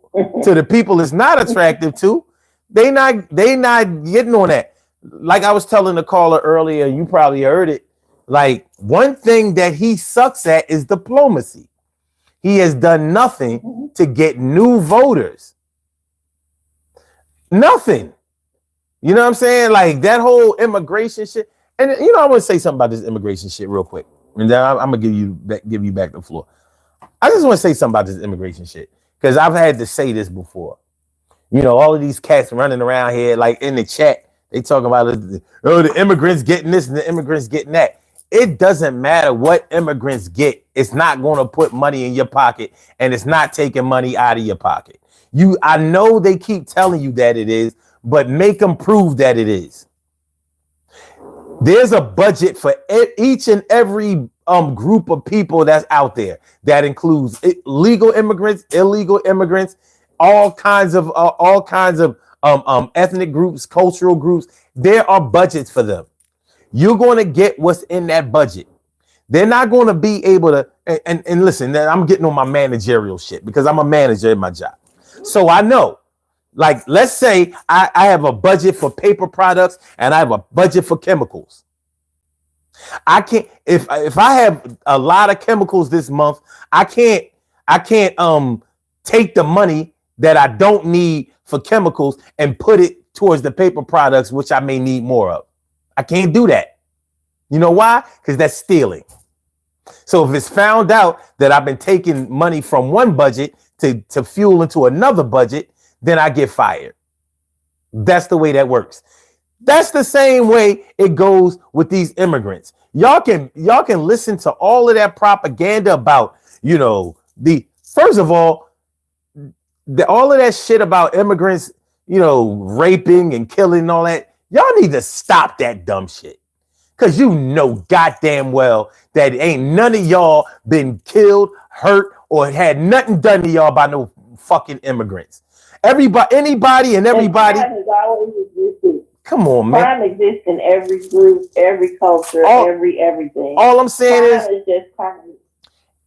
it's not attractive to, they not getting on that. Like I was telling the caller earlier, you probably heard it. One thing that he sucks at is diplomacy. He has done nothing to get new voters. Nothing. You know what I'm saying? That whole immigration shit. And I want to say something about this immigration shit real quick. And then I'm gonna give you back the floor. I just want to say something about this immigration shit because I've had to say this before. You know, all of these cats running around here, like in the chat, they talking about, oh, the immigrants getting this and the immigrants getting that. It doesn't matter what immigrants get. It's not going to put money in your pocket, and it's not taking money out of your pocket. I know they keep telling you that it is, but make them prove that it is. There's a budget for each and every group of people that's out there. That includes legal immigrants, illegal immigrants, all kinds of ethnic groups, cultural groups. There are budgets for them. You're going to get what's in that budget. They're not going to be able to. And listen, I'm getting on my managerial shit because I'm a manager in my job. So I know, like, let's say I have a budget for paper products and I have a budget for chemicals. I can't, if I have a lot of chemicals this month, I can't take the money that I don't need for chemicals and put it towards the paper products, which I may need more of. I can't do that. You know why? Because that's stealing. So if it's found out that I've been taking money from one budget to fuel into another budget, then I get fired. That's the way that works. That's the same way it goes with these immigrants. Y'all can listen to all of that propaganda about, you know, first of all, all of that shit about immigrants, you know, raping and killing and all that. Y'all need to stop that dumb shit. Because you know goddamn well that ain't none of y'all been killed, hurt, or had nothing done to y'all by no fucking immigrants. Anybody and everybody. Crime has always existed. Come on, man. Crime exists in every group, every culture, everything. All I'm saying is just crime.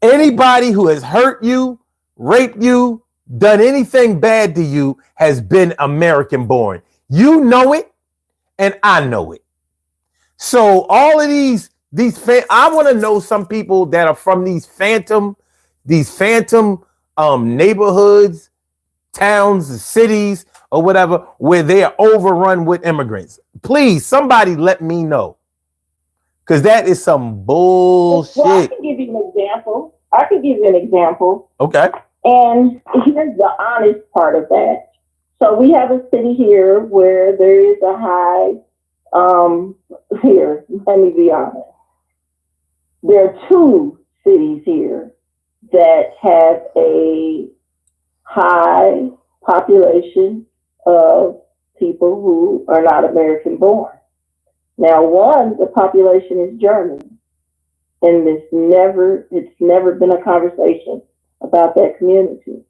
Anybody who has hurt you, raped you, done anything bad to you has been American born. You know it, and I know it. So all of these I want to know some people that are from these phantom neighborhoods, towns, cities, or whatever, where they are overrun with immigrants. Please, somebody let me know. Because that is some bullshit. Well, I can give you an example. Okay. And here's the honest part of that. So we have a city here where there is a high, here, let me be honest. There are two cities here that have a high population of people who are not American born. Now, the population is German, and it's never been a conversation about that community.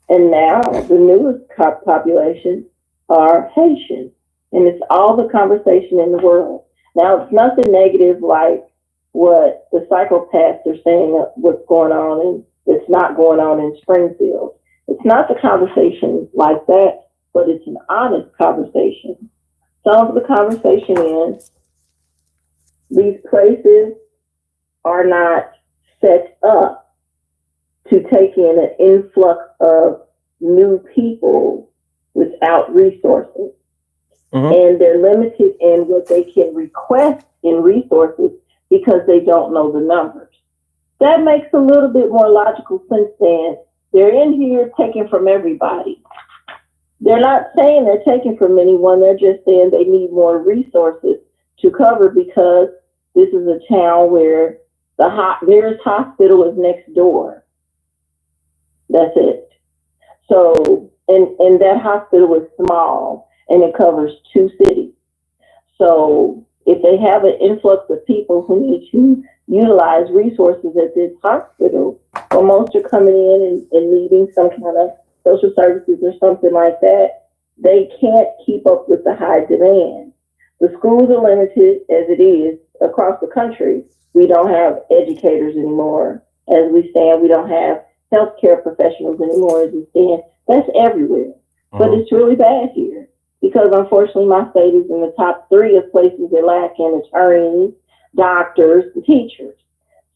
And now the newest population are Haitian, and it's all the conversation in the world. Now, it's nothing negative like what the psychopaths are saying what's going on, and it's not going on in Springfield. It's not the conversation like that, but it's an honest conversation. Some of the conversation is these places are not set up to take in an influx of new people without resources. Mm-hmm. And they're limited in what they can request in resources because they don't know the numbers. That makes a little bit more logical sense than they're in here taking from everybody. They're not saying they're taking from anyone. They're just saying they need more resources to cover because this is a town where the nearest hospital is next door. That's it. So, and that hospital is small and it covers 2 cities. So if they have an influx of people who need to utilize resources at this hospital, well, most are coming in and needing some kind of social services or something like that, they can't keep up with the high demand. The schools are limited as it is across the country. We don't have educators anymore as we stand. We don't have healthcare professionals anymore as we stand. That's everywhere. Mm-hmm. But it's really bad here because unfortunately my state is in the top 3 of places that lack in attorneys, doctors, and teachers.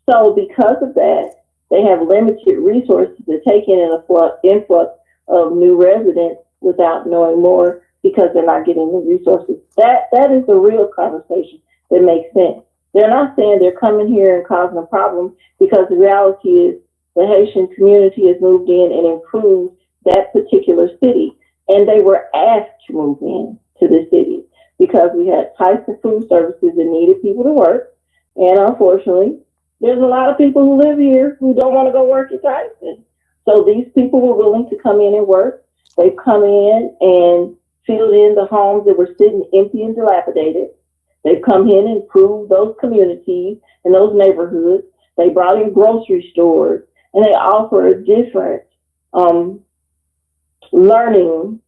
So because of that, they have limited resources to take in an influx of new residents without knowing more because they're not getting the resources. That is a real conversation that makes sense. They're not saying they're coming here and causing a problem because the reality is the Haitian community has moved in and improved that particular city. and they were asked to move in to the city because we had types of food services that needed people to work. And unfortunately, there's a lot of people who live here who don't want to go work at Tyson. So these people were willing to come in and work. They've come in and filled in the homes that were sitting empty and dilapidated. They've come in and improved those communities and those neighborhoods. They brought in grocery stores, and they offer a different learning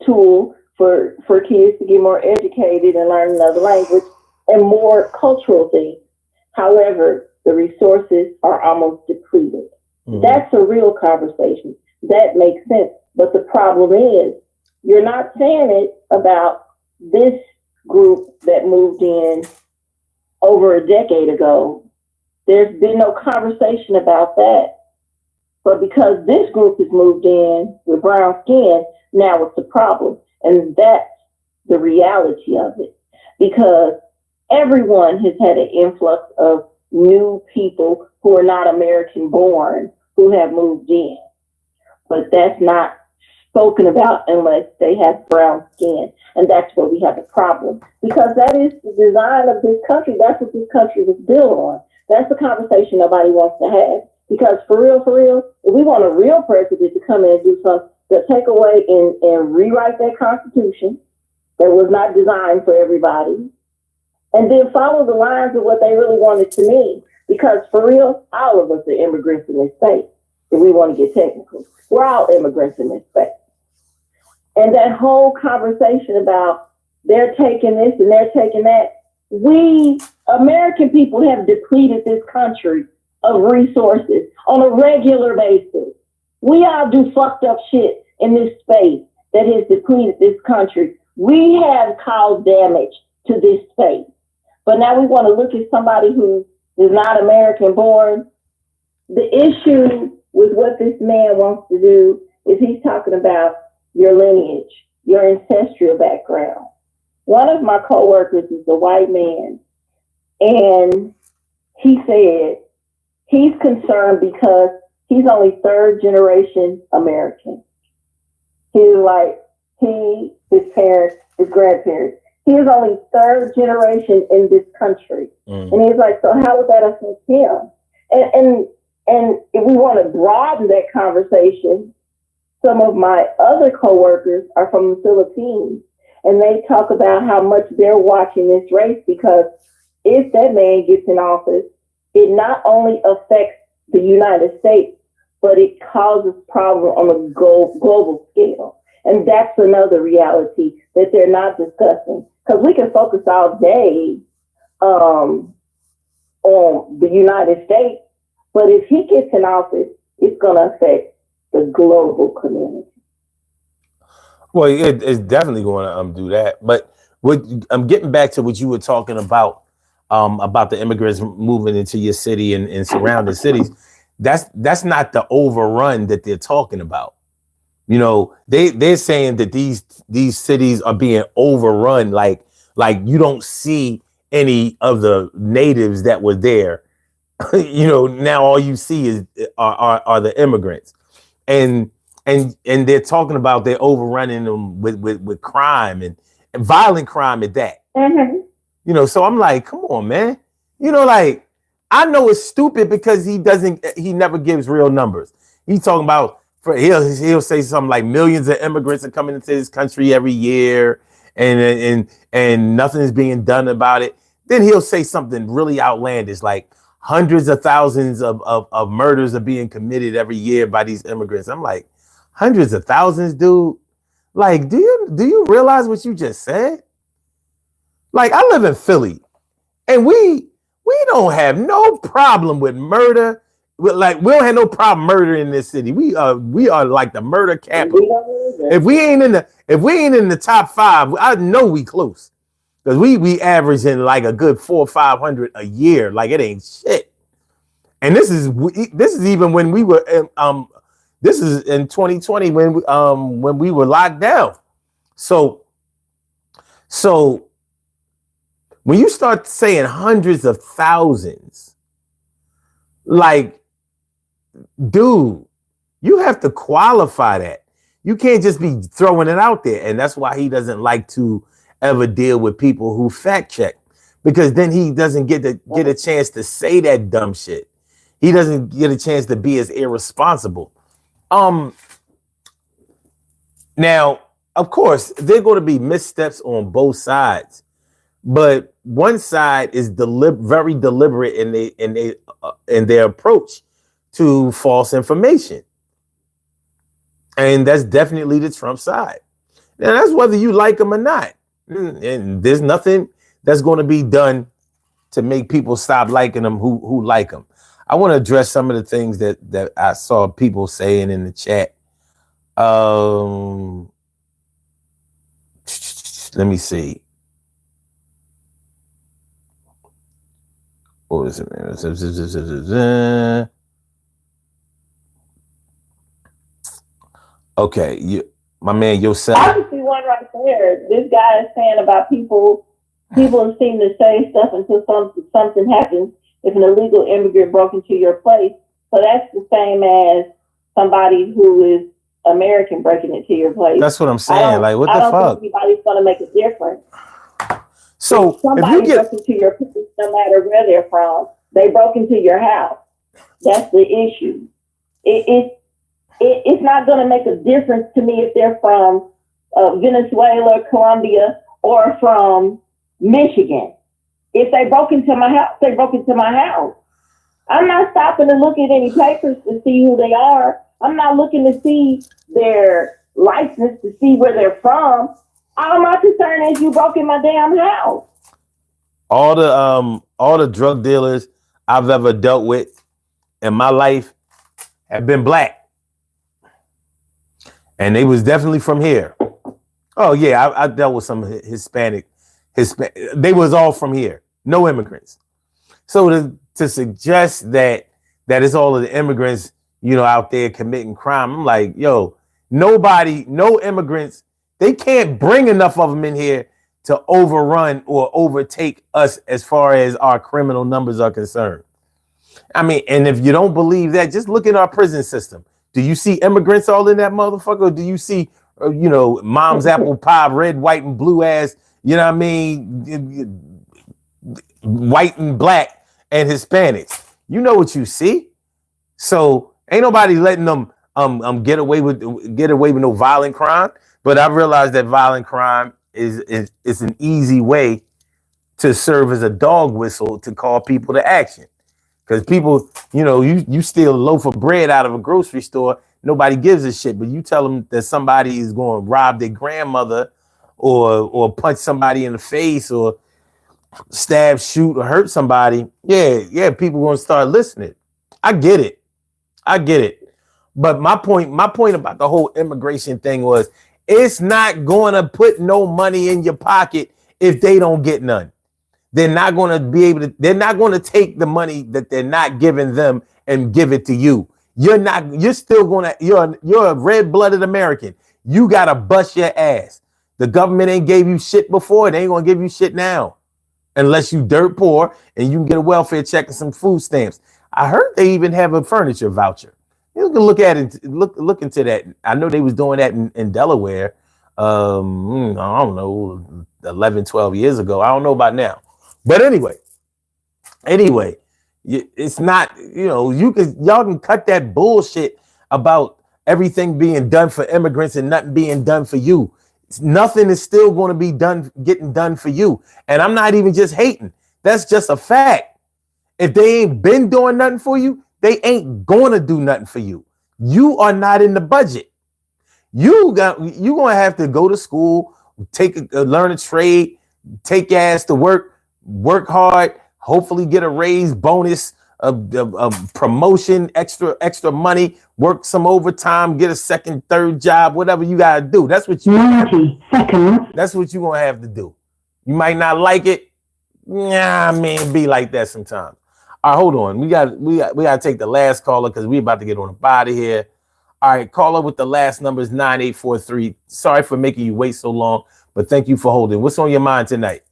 tool for kids to get more educated and learn another language and more cultural things. However, the resources are almost depleted. Mm-hmm. That's a real conversation. That makes sense. But the problem is, you're not saying it about this group that moved in over a decade ago. There's been no conversation about that. But because this group has moved in with brown skin, now it's a problem. And that's the reality of it. Because everyone has had an influx of new people who are not American born who have moved in. But that's not spoken about unless they have brown skin. And that's where we have a problem. Because that is the design of this country. That's what this country was built on. That's the conversation nobody wants to have. Because for real, if we want a real president to come in and do something, to take away and rewrite that Constitution that was not designed for everybody, and then follow the lines of what they really wanted to mean. Because for real, all of us are immigrants in this state. If we want to get technical, we're all immigrants in this state. And that whole conversation about they're taking this and they're taking that, we American people have depleted this country of resources on a regular basis. We all do fucked up shit in this space that has depleted this country. We have caused damage to this space. But now we want to look at somebody who is not American born. The issue with what this man wants to do is he's talking about your lineage, your ancestral background. One of my coworkers is a white man, and he said he's concerned because he's only third generation American. He's like, his parents, his grandparents, he is only third generation in this country. Mm. And he's like, so how would that affect him? And if we want to broaden that conversation, some of my other coworkers are from the Philippines, and they talk about how much they're watching this race, because if that man gets in office, it not only affects the United States, but it causes problems on a global scale. And that's another reality that they're not discussing. Because we can focus all day on the United States, but if he gets in office, it's going to affect the global community. Well, it's definitely going to do that. But I'm getting back to what you were talking about the immigrants moving into your city and surrounding cities. That's not the overrun that they're talking about. You know, they're saying that these cities are being overrun, like you don't see any of the natives that were there. You know, now all you see are the immigrants, and they're talking about they're overrunning them with crime and violent crime at that. Mm-hmm. You know, so I'm like, come on, man. You know, like, I know it's stupid because he never gives real numbers. He's talking about, he'll say something like millions of immigrants are coming into this country every year and nothing is being done about it. Then he'll say something really outlandish, like hundreds of thousands of murders are being committed every year by these immigrants. I'm like, hundreds of thousands, dude? Like, do you realize what you just said? Like, I live in Philly, and we don't have no problem with murder. We don't have no problem murdering in this city. We are like the murder capital. If we ain't in the top 5, I know we close, because we averaging like a good 400 or 500 a year. Like, it ain't shit. And this is even when we were this is in 2020 when we were locked down. So when you start saying hundreds of thousands, like, dude, you have to qualify that. You can't just be throwing it out there. And that's why he doesn't like to ever deal with people who fact check, because then he doesn't get a chance to say that dumb shit. He doesn't get a chance to be as irresponsible. Now, of course, there are going to be missteps on both sides, but one side is very deliberate in their approach to false information, and that's definitely the Trump side. Now, that's whether you like them or not, and there's nothing that's going to be done to make people stop liking them who like them. I want to address some of the things that I saw people saying in the chat. Let me see. What is it, man? Okay, my man, yourself. I can see one right there. This guy is saying about people seem to say stuff until something happens. If an illegal immigrant broke into your place, so that's the same as somebody who is American breaking into your place. That's what I'm saying. Like, what the fuck? I don't think anybody's going to make a difference. So if somebody broke into your place, no matter where they're from, they broke into your house. That's the issue. It's not going to make a difference to me if they're from Venezuela, Colombia, or from Michigan. If they broke into my house, they broke into my house. I'm not stopping to look at any papers to see who they are. I'm not looking to see their license to see where they're from. All my concern is you broke in my damn house. All the drug dealers I've ever dealt with in my life have been black, and they was definitely from here. Oh yeah, I dealt with some Hispanic. They was all from here, no immigrants. So to suggest that it's all of the immigrants, out there committing crime, I'm like, yo, no immigrants. They can't bring enough of them in here to overrun or overtake us as far as our criminal numbers are concerned. I mean, and if you don't believe that, just look at our prison system. Do you see immigrants all in that motherfucker? Or do you see, mom's apple pie, red, white, and blue ass, white and black and Hispanics? You know what you see. So ain't nobody letting them get away with no violent crime. But I realized that violent crime is an easy way to serve as a dog whistle to call people to action. Because people, you steal a loaf of bread out of a grocery store, nobody gives a shit. But you tell them that somebody is going to rob their grandmother or punch somebody in the face or stab, shoot, or hurt somebody. Yeah, people going to start listening. I get it. But my point about the whole immigration thing was, it's not going to put no money in your pocket if they don't get none. They're not going to take the money that they're not giving them and give it to you. You're a red-blooded American. You got to bust your ass. The government ain't gave you shit before. They ain't going to give you shit now. Unless you dirt poor and you can get a welfare check and some food stamps. I heard they even have a furniture voucher. You can look at it, look into that. I know they was doing that in Delaware. I don't know, 11, 12 years ago. I don't know about now. But anyway, it's not, y'all can cut that bullshit about everything being done for immigrants and nothing being done for you. Nothing is still going to be getting done for you. And I'm not even just hating. That's just a fact. If they ain't been doing nothing for you, they ain't going to do nothing for you. You are not in the budget. You're going to have to go to school, learn a trade, take your ass to work hard, hopefully get a raise, bonus, a promotion, extra money, work some overtime, get a second, third job, whatever you got to do. That's what That's what you're going to have to do. You might not like it. Yeah, man, be like that sometimes. All right, hold on. We got to take the last caller because we about to get on the body here. All right, caller with the last number is 9843. Sorry for making you wait so long, but thank you for holding. What's on your mind tonight?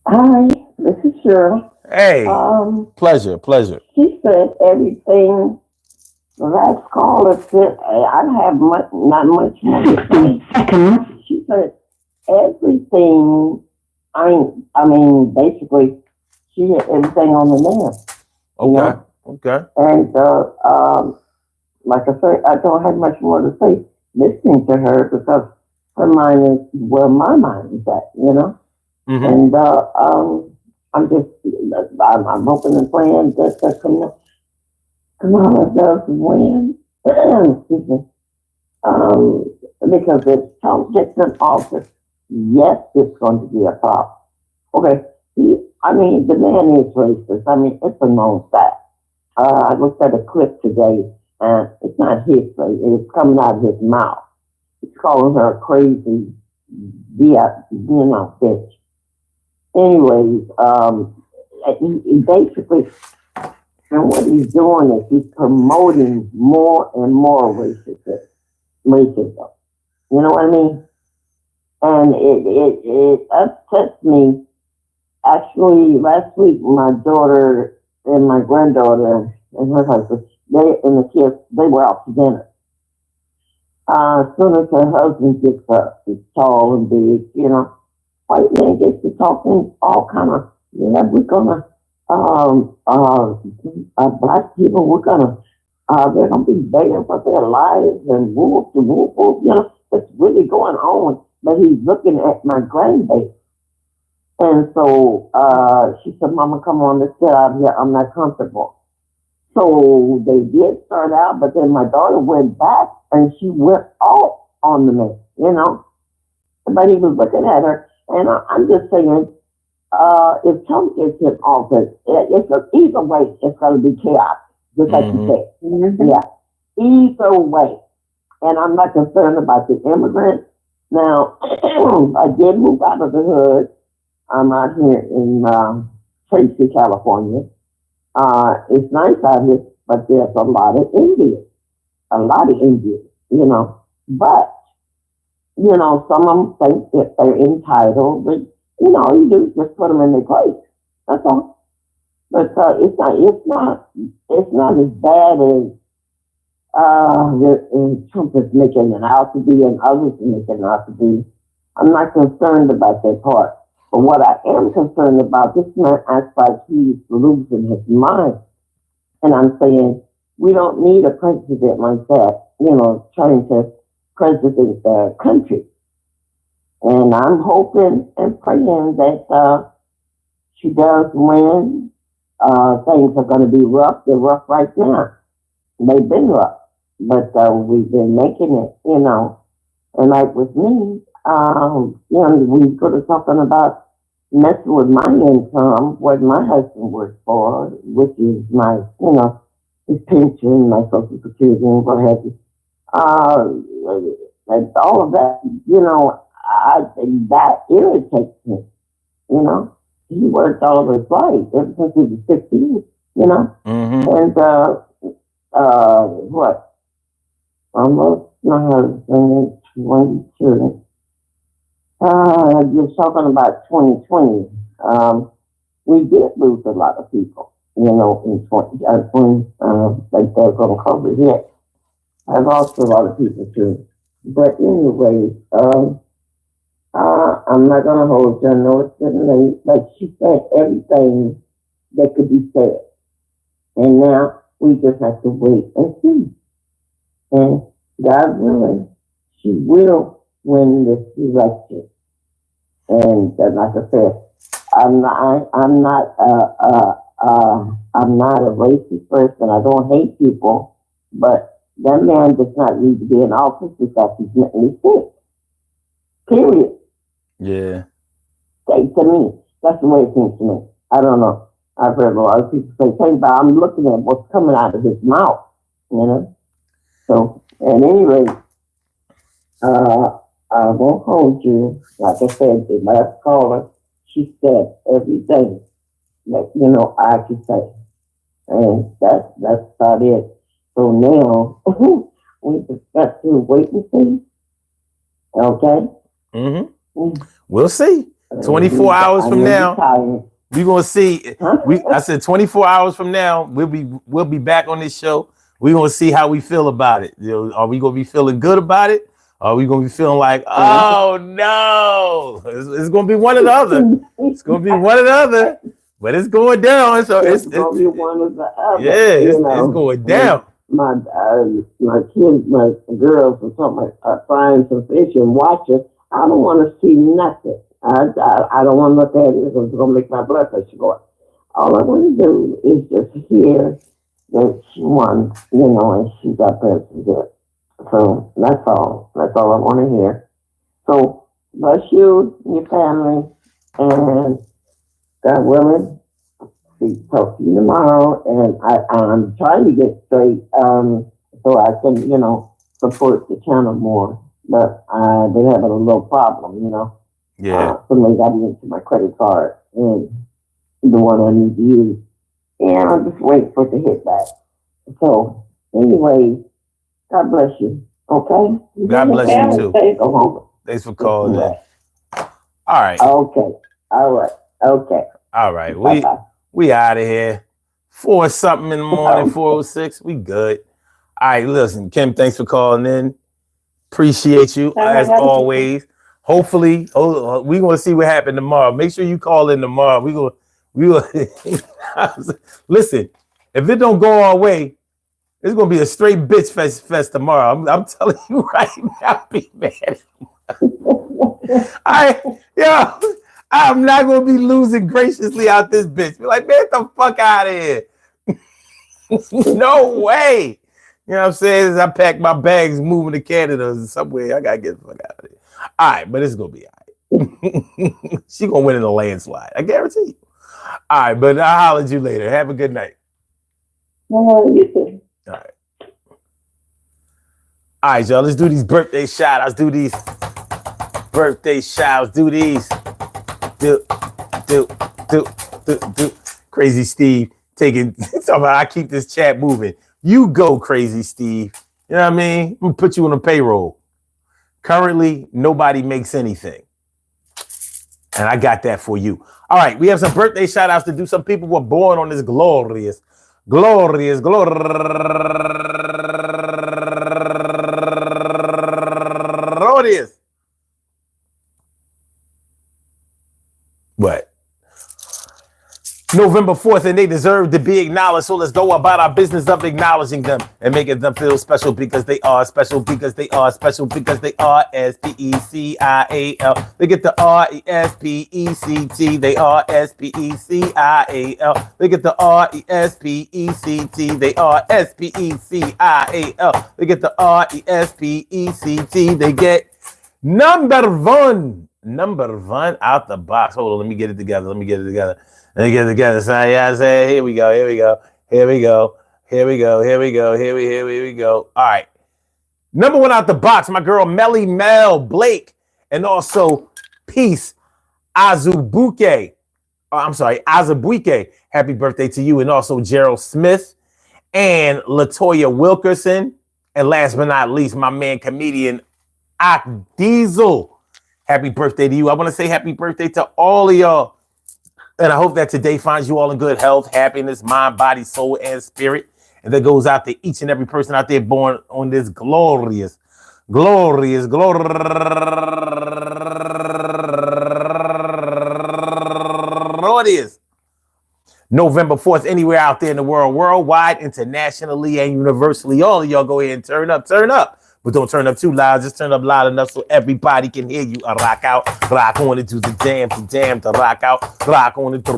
Hi, this is Cheryl. Hey, pleasure. She said everything That caller said, I have not much more to say. She said everything. I mean, basically, she had everything on the man. Okay. Okay. And like I said, I don't have much more to say listening to her because her mind is where my mind is at, Mm-hmm. And I'm hoping and praying that Kamala does win. Excuse me. Because if Trump gets in office, yes, it's going to be a problem. Okay, the man is racist. I mean, it's a known fact. I looked at a clip today, and it's not history. It's coming out of his mouth. He's calling her a crazy, bitch. Anyways, he basically, and what he's doing is he's promoting more and more racism. You know what I mean? And it upsets me. Actually, last week, my daughter and my granddaughter and her husband, the kids, they were out to dinner. As soon as her husband gets up, he's tall and big, white man gets to talking all kind of, we're gonna, black people, they're gonna be begging for their lives and woof, it's really going on. But he's looking at my grandbaby. And so she said, Mama, come on, let's get out of here. I'm not comfortable. So they did start out, but then my daughter went back and she went off on the man, But he was looking at her. And I'm just saying, if Trump gets in office, either way, it's going to be chaos, just like you said. Mm-hmm. Yeah, either way. And I'm not concerned about the immigrants. Now, I did move out of the hood. I'm out here in Tracy, California. It's nice out here, but there's a lot of Indians. But, some of them think that they're entitled, but, you do just put them in their place. That's all. But it's not as bad as Trump is making it out to be and others are making it out to be. I'm not concerned about that part. But what I am concerned about, this man acts like he's losing his mind. And I'm saying, we don't need a president like that, trying to president the country. And I'm hoping and praying that she does win. Things are going to be rough. They're rough right now. They've been rough. But we've been making it, And like with me, we could have talking about messing with my income, what my husband works for, which is my, his pension, my Social Security, and what have you. And all of that, that irritates me, He worked all of his life, ever since he was 15, Mm-hmm. And, what? Almost my husband, 22. You're talking about 2020. We did lose a lot of people, in 2020, like they're going to cover it. I lost a lot of people too. But anyway, I'm not going to hold you. I know it's getting late. Like she said, everything that could be said. And now we just have to wait and see. And God willing, she will win this election. And like I said, I'm not a racist person. I don't hate people, but that man does not need to be in office because he's mentally sick. Period. Yeah. To me, that's the way it seems to me. I don't know. I've heard a lot of people say things, but I'm looking at what's coming out of his mouth, So, at any rate, I won't hold you. Like I said, the last caller, she said everything that, I could say. And that's about it. So now, we just got to wait and see. Okay? Mm-hmm. We'll see. 24 hours from now, we're gonna see. Huh? I said 24 hours from now, we'll be back on this show. We're gonna see how we feel about it. You know, are we gonna be feeling good about it? Or are we gonna be feeling like, oh no, it's gonna be one or the other. It's gonna be one or the other, but it's going down. So it's gonna be one or the other. Yeah, it's going down. My kids, my girls, or something, are frying some fish and watching. I don't want to see nothing. I don't want to look at it. It's gonna make my blood pressure go up. All I want to do is just hear that she won, and she got better to do it. So that's all. That's all I want to hear. So bless you and your family, and God willing, we talk to you tomorrow. And I'm trying to get straight so I can, support the channel more. But I've been having a little problem, Yeah. Somebody got me into my credit card and the one I need to use. And I'm just waiting for it to hit back. So anyway, God bless you. Okay? God bless you too. Go home. Thanks for calling in. All right. Okay. All right. Okay. All right. Bye-bye. We out of here. 4-something in the morning, 4:06. We good. All right, listen, Kim, thanks for calling in. Appreciate you as always. Hopefully, we're gonna see what happened tomorrow. Make sure you call in tomorrow. We gonna listen. If it don't go our way, it's gonna be a straight bitch fest tomorrow. I'm telling you right now. Be mad. I'm not gonna be losing graciously out this bitch. Be like, man, get the fuck out of here. No way. You know what I'm saying? As I pack my bags, moving to Canada or somewhere, I gotta get the fuck out of here. All right, but it's gonna be all right. She gonna win in a landslide. I guarantee you. All right, but I'll holler at you later. Have a good night. You too. All right. All right, y'all. Let's do these birthday shout outs. Do these birthday shout outs. Do these. Do. Crazy Steve taking. I keep this chat moving. You go, Crazy Steve. You know what I mean? I'm gonna put you on a payroll. Currently, nobody makes anything. And I got that for you. All right, we have some birthday shout outs to do. Some people were born on this glorious what? November 4th, and they deserve to be acknowledged. So let's go about our business of acknowledging them and making them feel special because they are special, because they are special, because they are SPECIAL. They get the RESPECT. They are SPECIAL. They get the RESPECT. They are SPECIAL. They get the RESPECT. They get number one out the box. Hold on, let me get it together. Let me get it together. So yeah, I say, here we go. All right. Number one out the box, my girl Melly Mel Blake, and also Peace Azubuike. Azubuike. Happy birthday to you, and also Gerald Smith and Latoya Wilkerson. And last but not least, my man comedian Ak Diesel. Happy birthday to you. I want to say happy birthday to all of y'all. And I hope that today finds you all in good health, happiness, mind, body, soul, and spirit. And that goes out to each and every person out there born on this glorious November 4th, anywhere out there in the world, worldwide, internationally, and universally. All of y'all go ahead and turn up. But don't turn up too loud. Just turn up loud enough so everybody can hear you. Rock out, rock on it, do the damn to rock out. Rock on it, do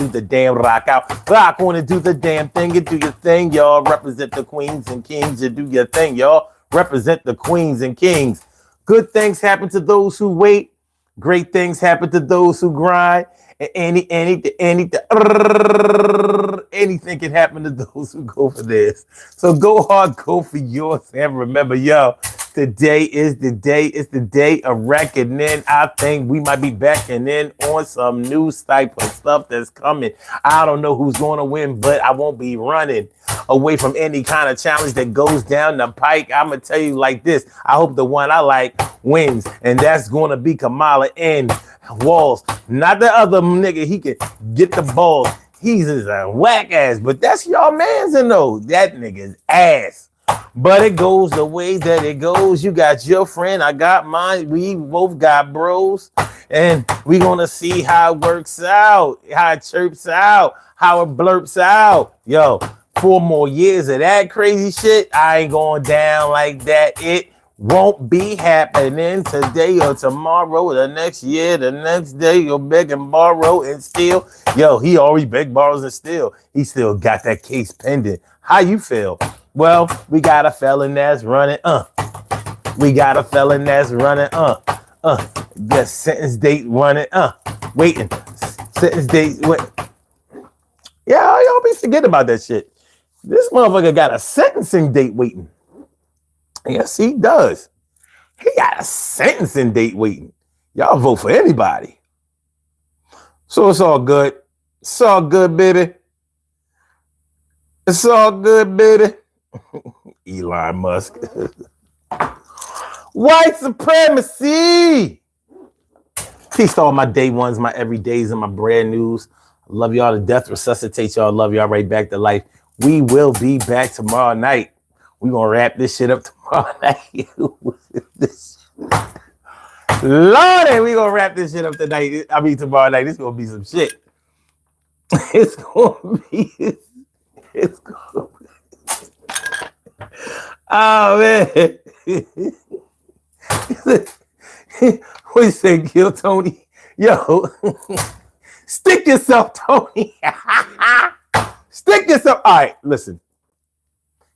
the damn rock out. Rock on it, do the damn thing and do your thing, y'all. Represent the queens and kings and do your thing, y'all. Represent the queens and kings. Good things happen to those who wait. Great things happen to those who grind. And anything can happen to those who go for this. So go hard, go for yours. And remember, yo, today is the day. It's the day of reckoning. I think we might be backing in on some new type of stuff that's coming. I don't know who's going to win, but I won't be running away from any kind of challenge that goes down the pike. I'm going to tell you like this. I hope the one I like wins, and that's going to be Kamala and Wallz. Not the other nigga. He can get the balls. He's just a whack ass, but that's y'all man's and know that nigga's ass. But it goes the way that it goes. You got your friend, I got mine. We both got bros, and we gonna see how it works out, how it chirps out, how it blurps out. Yo, 4 more years of that crazy shit, I ain't going down like that. It won't be happening today or tomorrow, or the next year, the next day. You'll beg and borrow and steal. Yo, he always beg, borrows, and steal. He still got that case pending. How you feel? Well, we got a felon that's running. We got a felon that's running. The sentence date running. Waiting. Sentence date. Wait. Yeah, y'all be forgetting about that shit. This motherfucker got a sentencing date waiting. Yes, he does. He got a sentencing date waiting. Y'all vote for anybody. So it's all good. It's all good, baby. It's all good, baby. Elon Musk. White supremacy. Peace to all my day ones, my everydays, and my brand news. I love y'all to death. Resuscitate y'all. Love y'all right back to life. We will be back tomorrow night. We're going to wrap this shit up tomorrow night. Lordy, we're going to wrap this shit up tonight. I mean, tomorrow night. It's going to be some shit. It's going to be... It's going to be... Oh, man. What you say, Kill Tony? Yo, stick yourself, Tony. Stick yourself. All right, listen.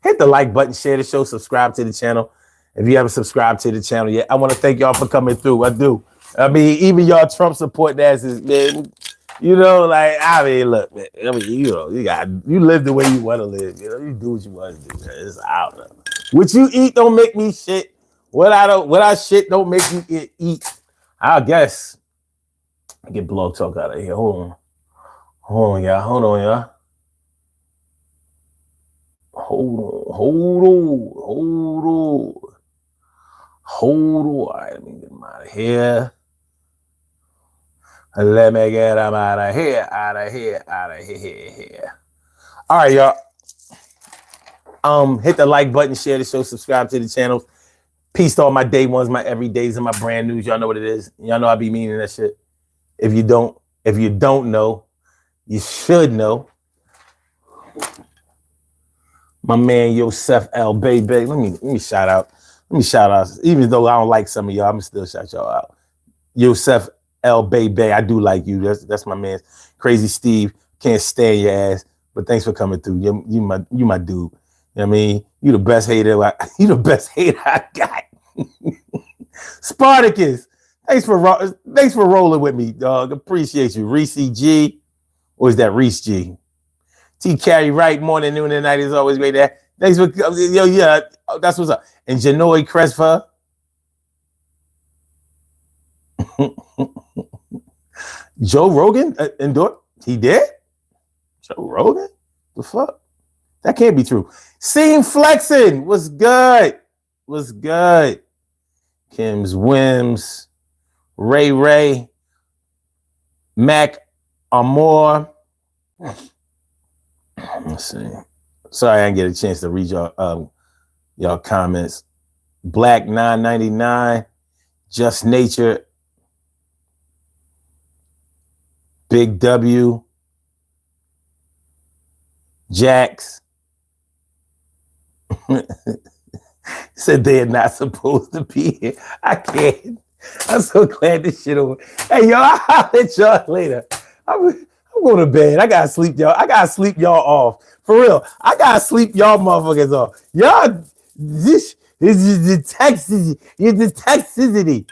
Hit the like button, share the show, subscribe to the channel. If you haven't subscribed to the channel yet, I want to thank y'all for coming through. I do. I mean, even y'all Trump support asses, man. You know, like, I mean, look, man. I mean, you know, you live the way you want to live. You know, you do what you want to do. Man. It's out there. What you eat don't make me shit. What I shit don't make you eat. I guess. I get blog talk out of here. Hold on, y'all. Hold on. All right, let me get him out of here. Let me get him out of here. All right, y'all. Hit the like button, share the show, subscribe to the channel. Peace to all my day ones, my everydays, and my brand news. Y'all know what it is. Y'all know I be meaning that shit. If you don't know, you should know. My man Yosef L. Baby. Let me shout out. Even though I don't like some of y'all, I'm still shout y'all out. Yosef L. Baby. I do like you. That's my man. Crazy Steve. Can't stand your ass. But thanks for coming through. You my dude. You know what I mean? You the best hater. You the best hater I got. Spartacus. Thanks for rolling with me, dog. Appreciate you. Reese G. Or is that Reese G? T. Carey Wright, morning, noon, and night is always great there. Thanks for yo, yeah, that's what's up. And Janoi Cresfa. Joe Rogan endorsed. He did? Joe Rogan? The fuck? That can't be true. Scene flexing. What's good? Kim's Wims. Ray. Mac Amore. Let's see. Sorry, I didn't get a chance to read y'all comments. Black 999, Just Nature, Big W, Jax. Said they are not supposed to be here. I can't. I'm so glad this shit over. Hey, y'all, I'll let y'all later. I'm going to bed. I gotta sleep y'all off. For real. I gotta sleep y'all motherfuckers off. Y'all, this is the toxicity.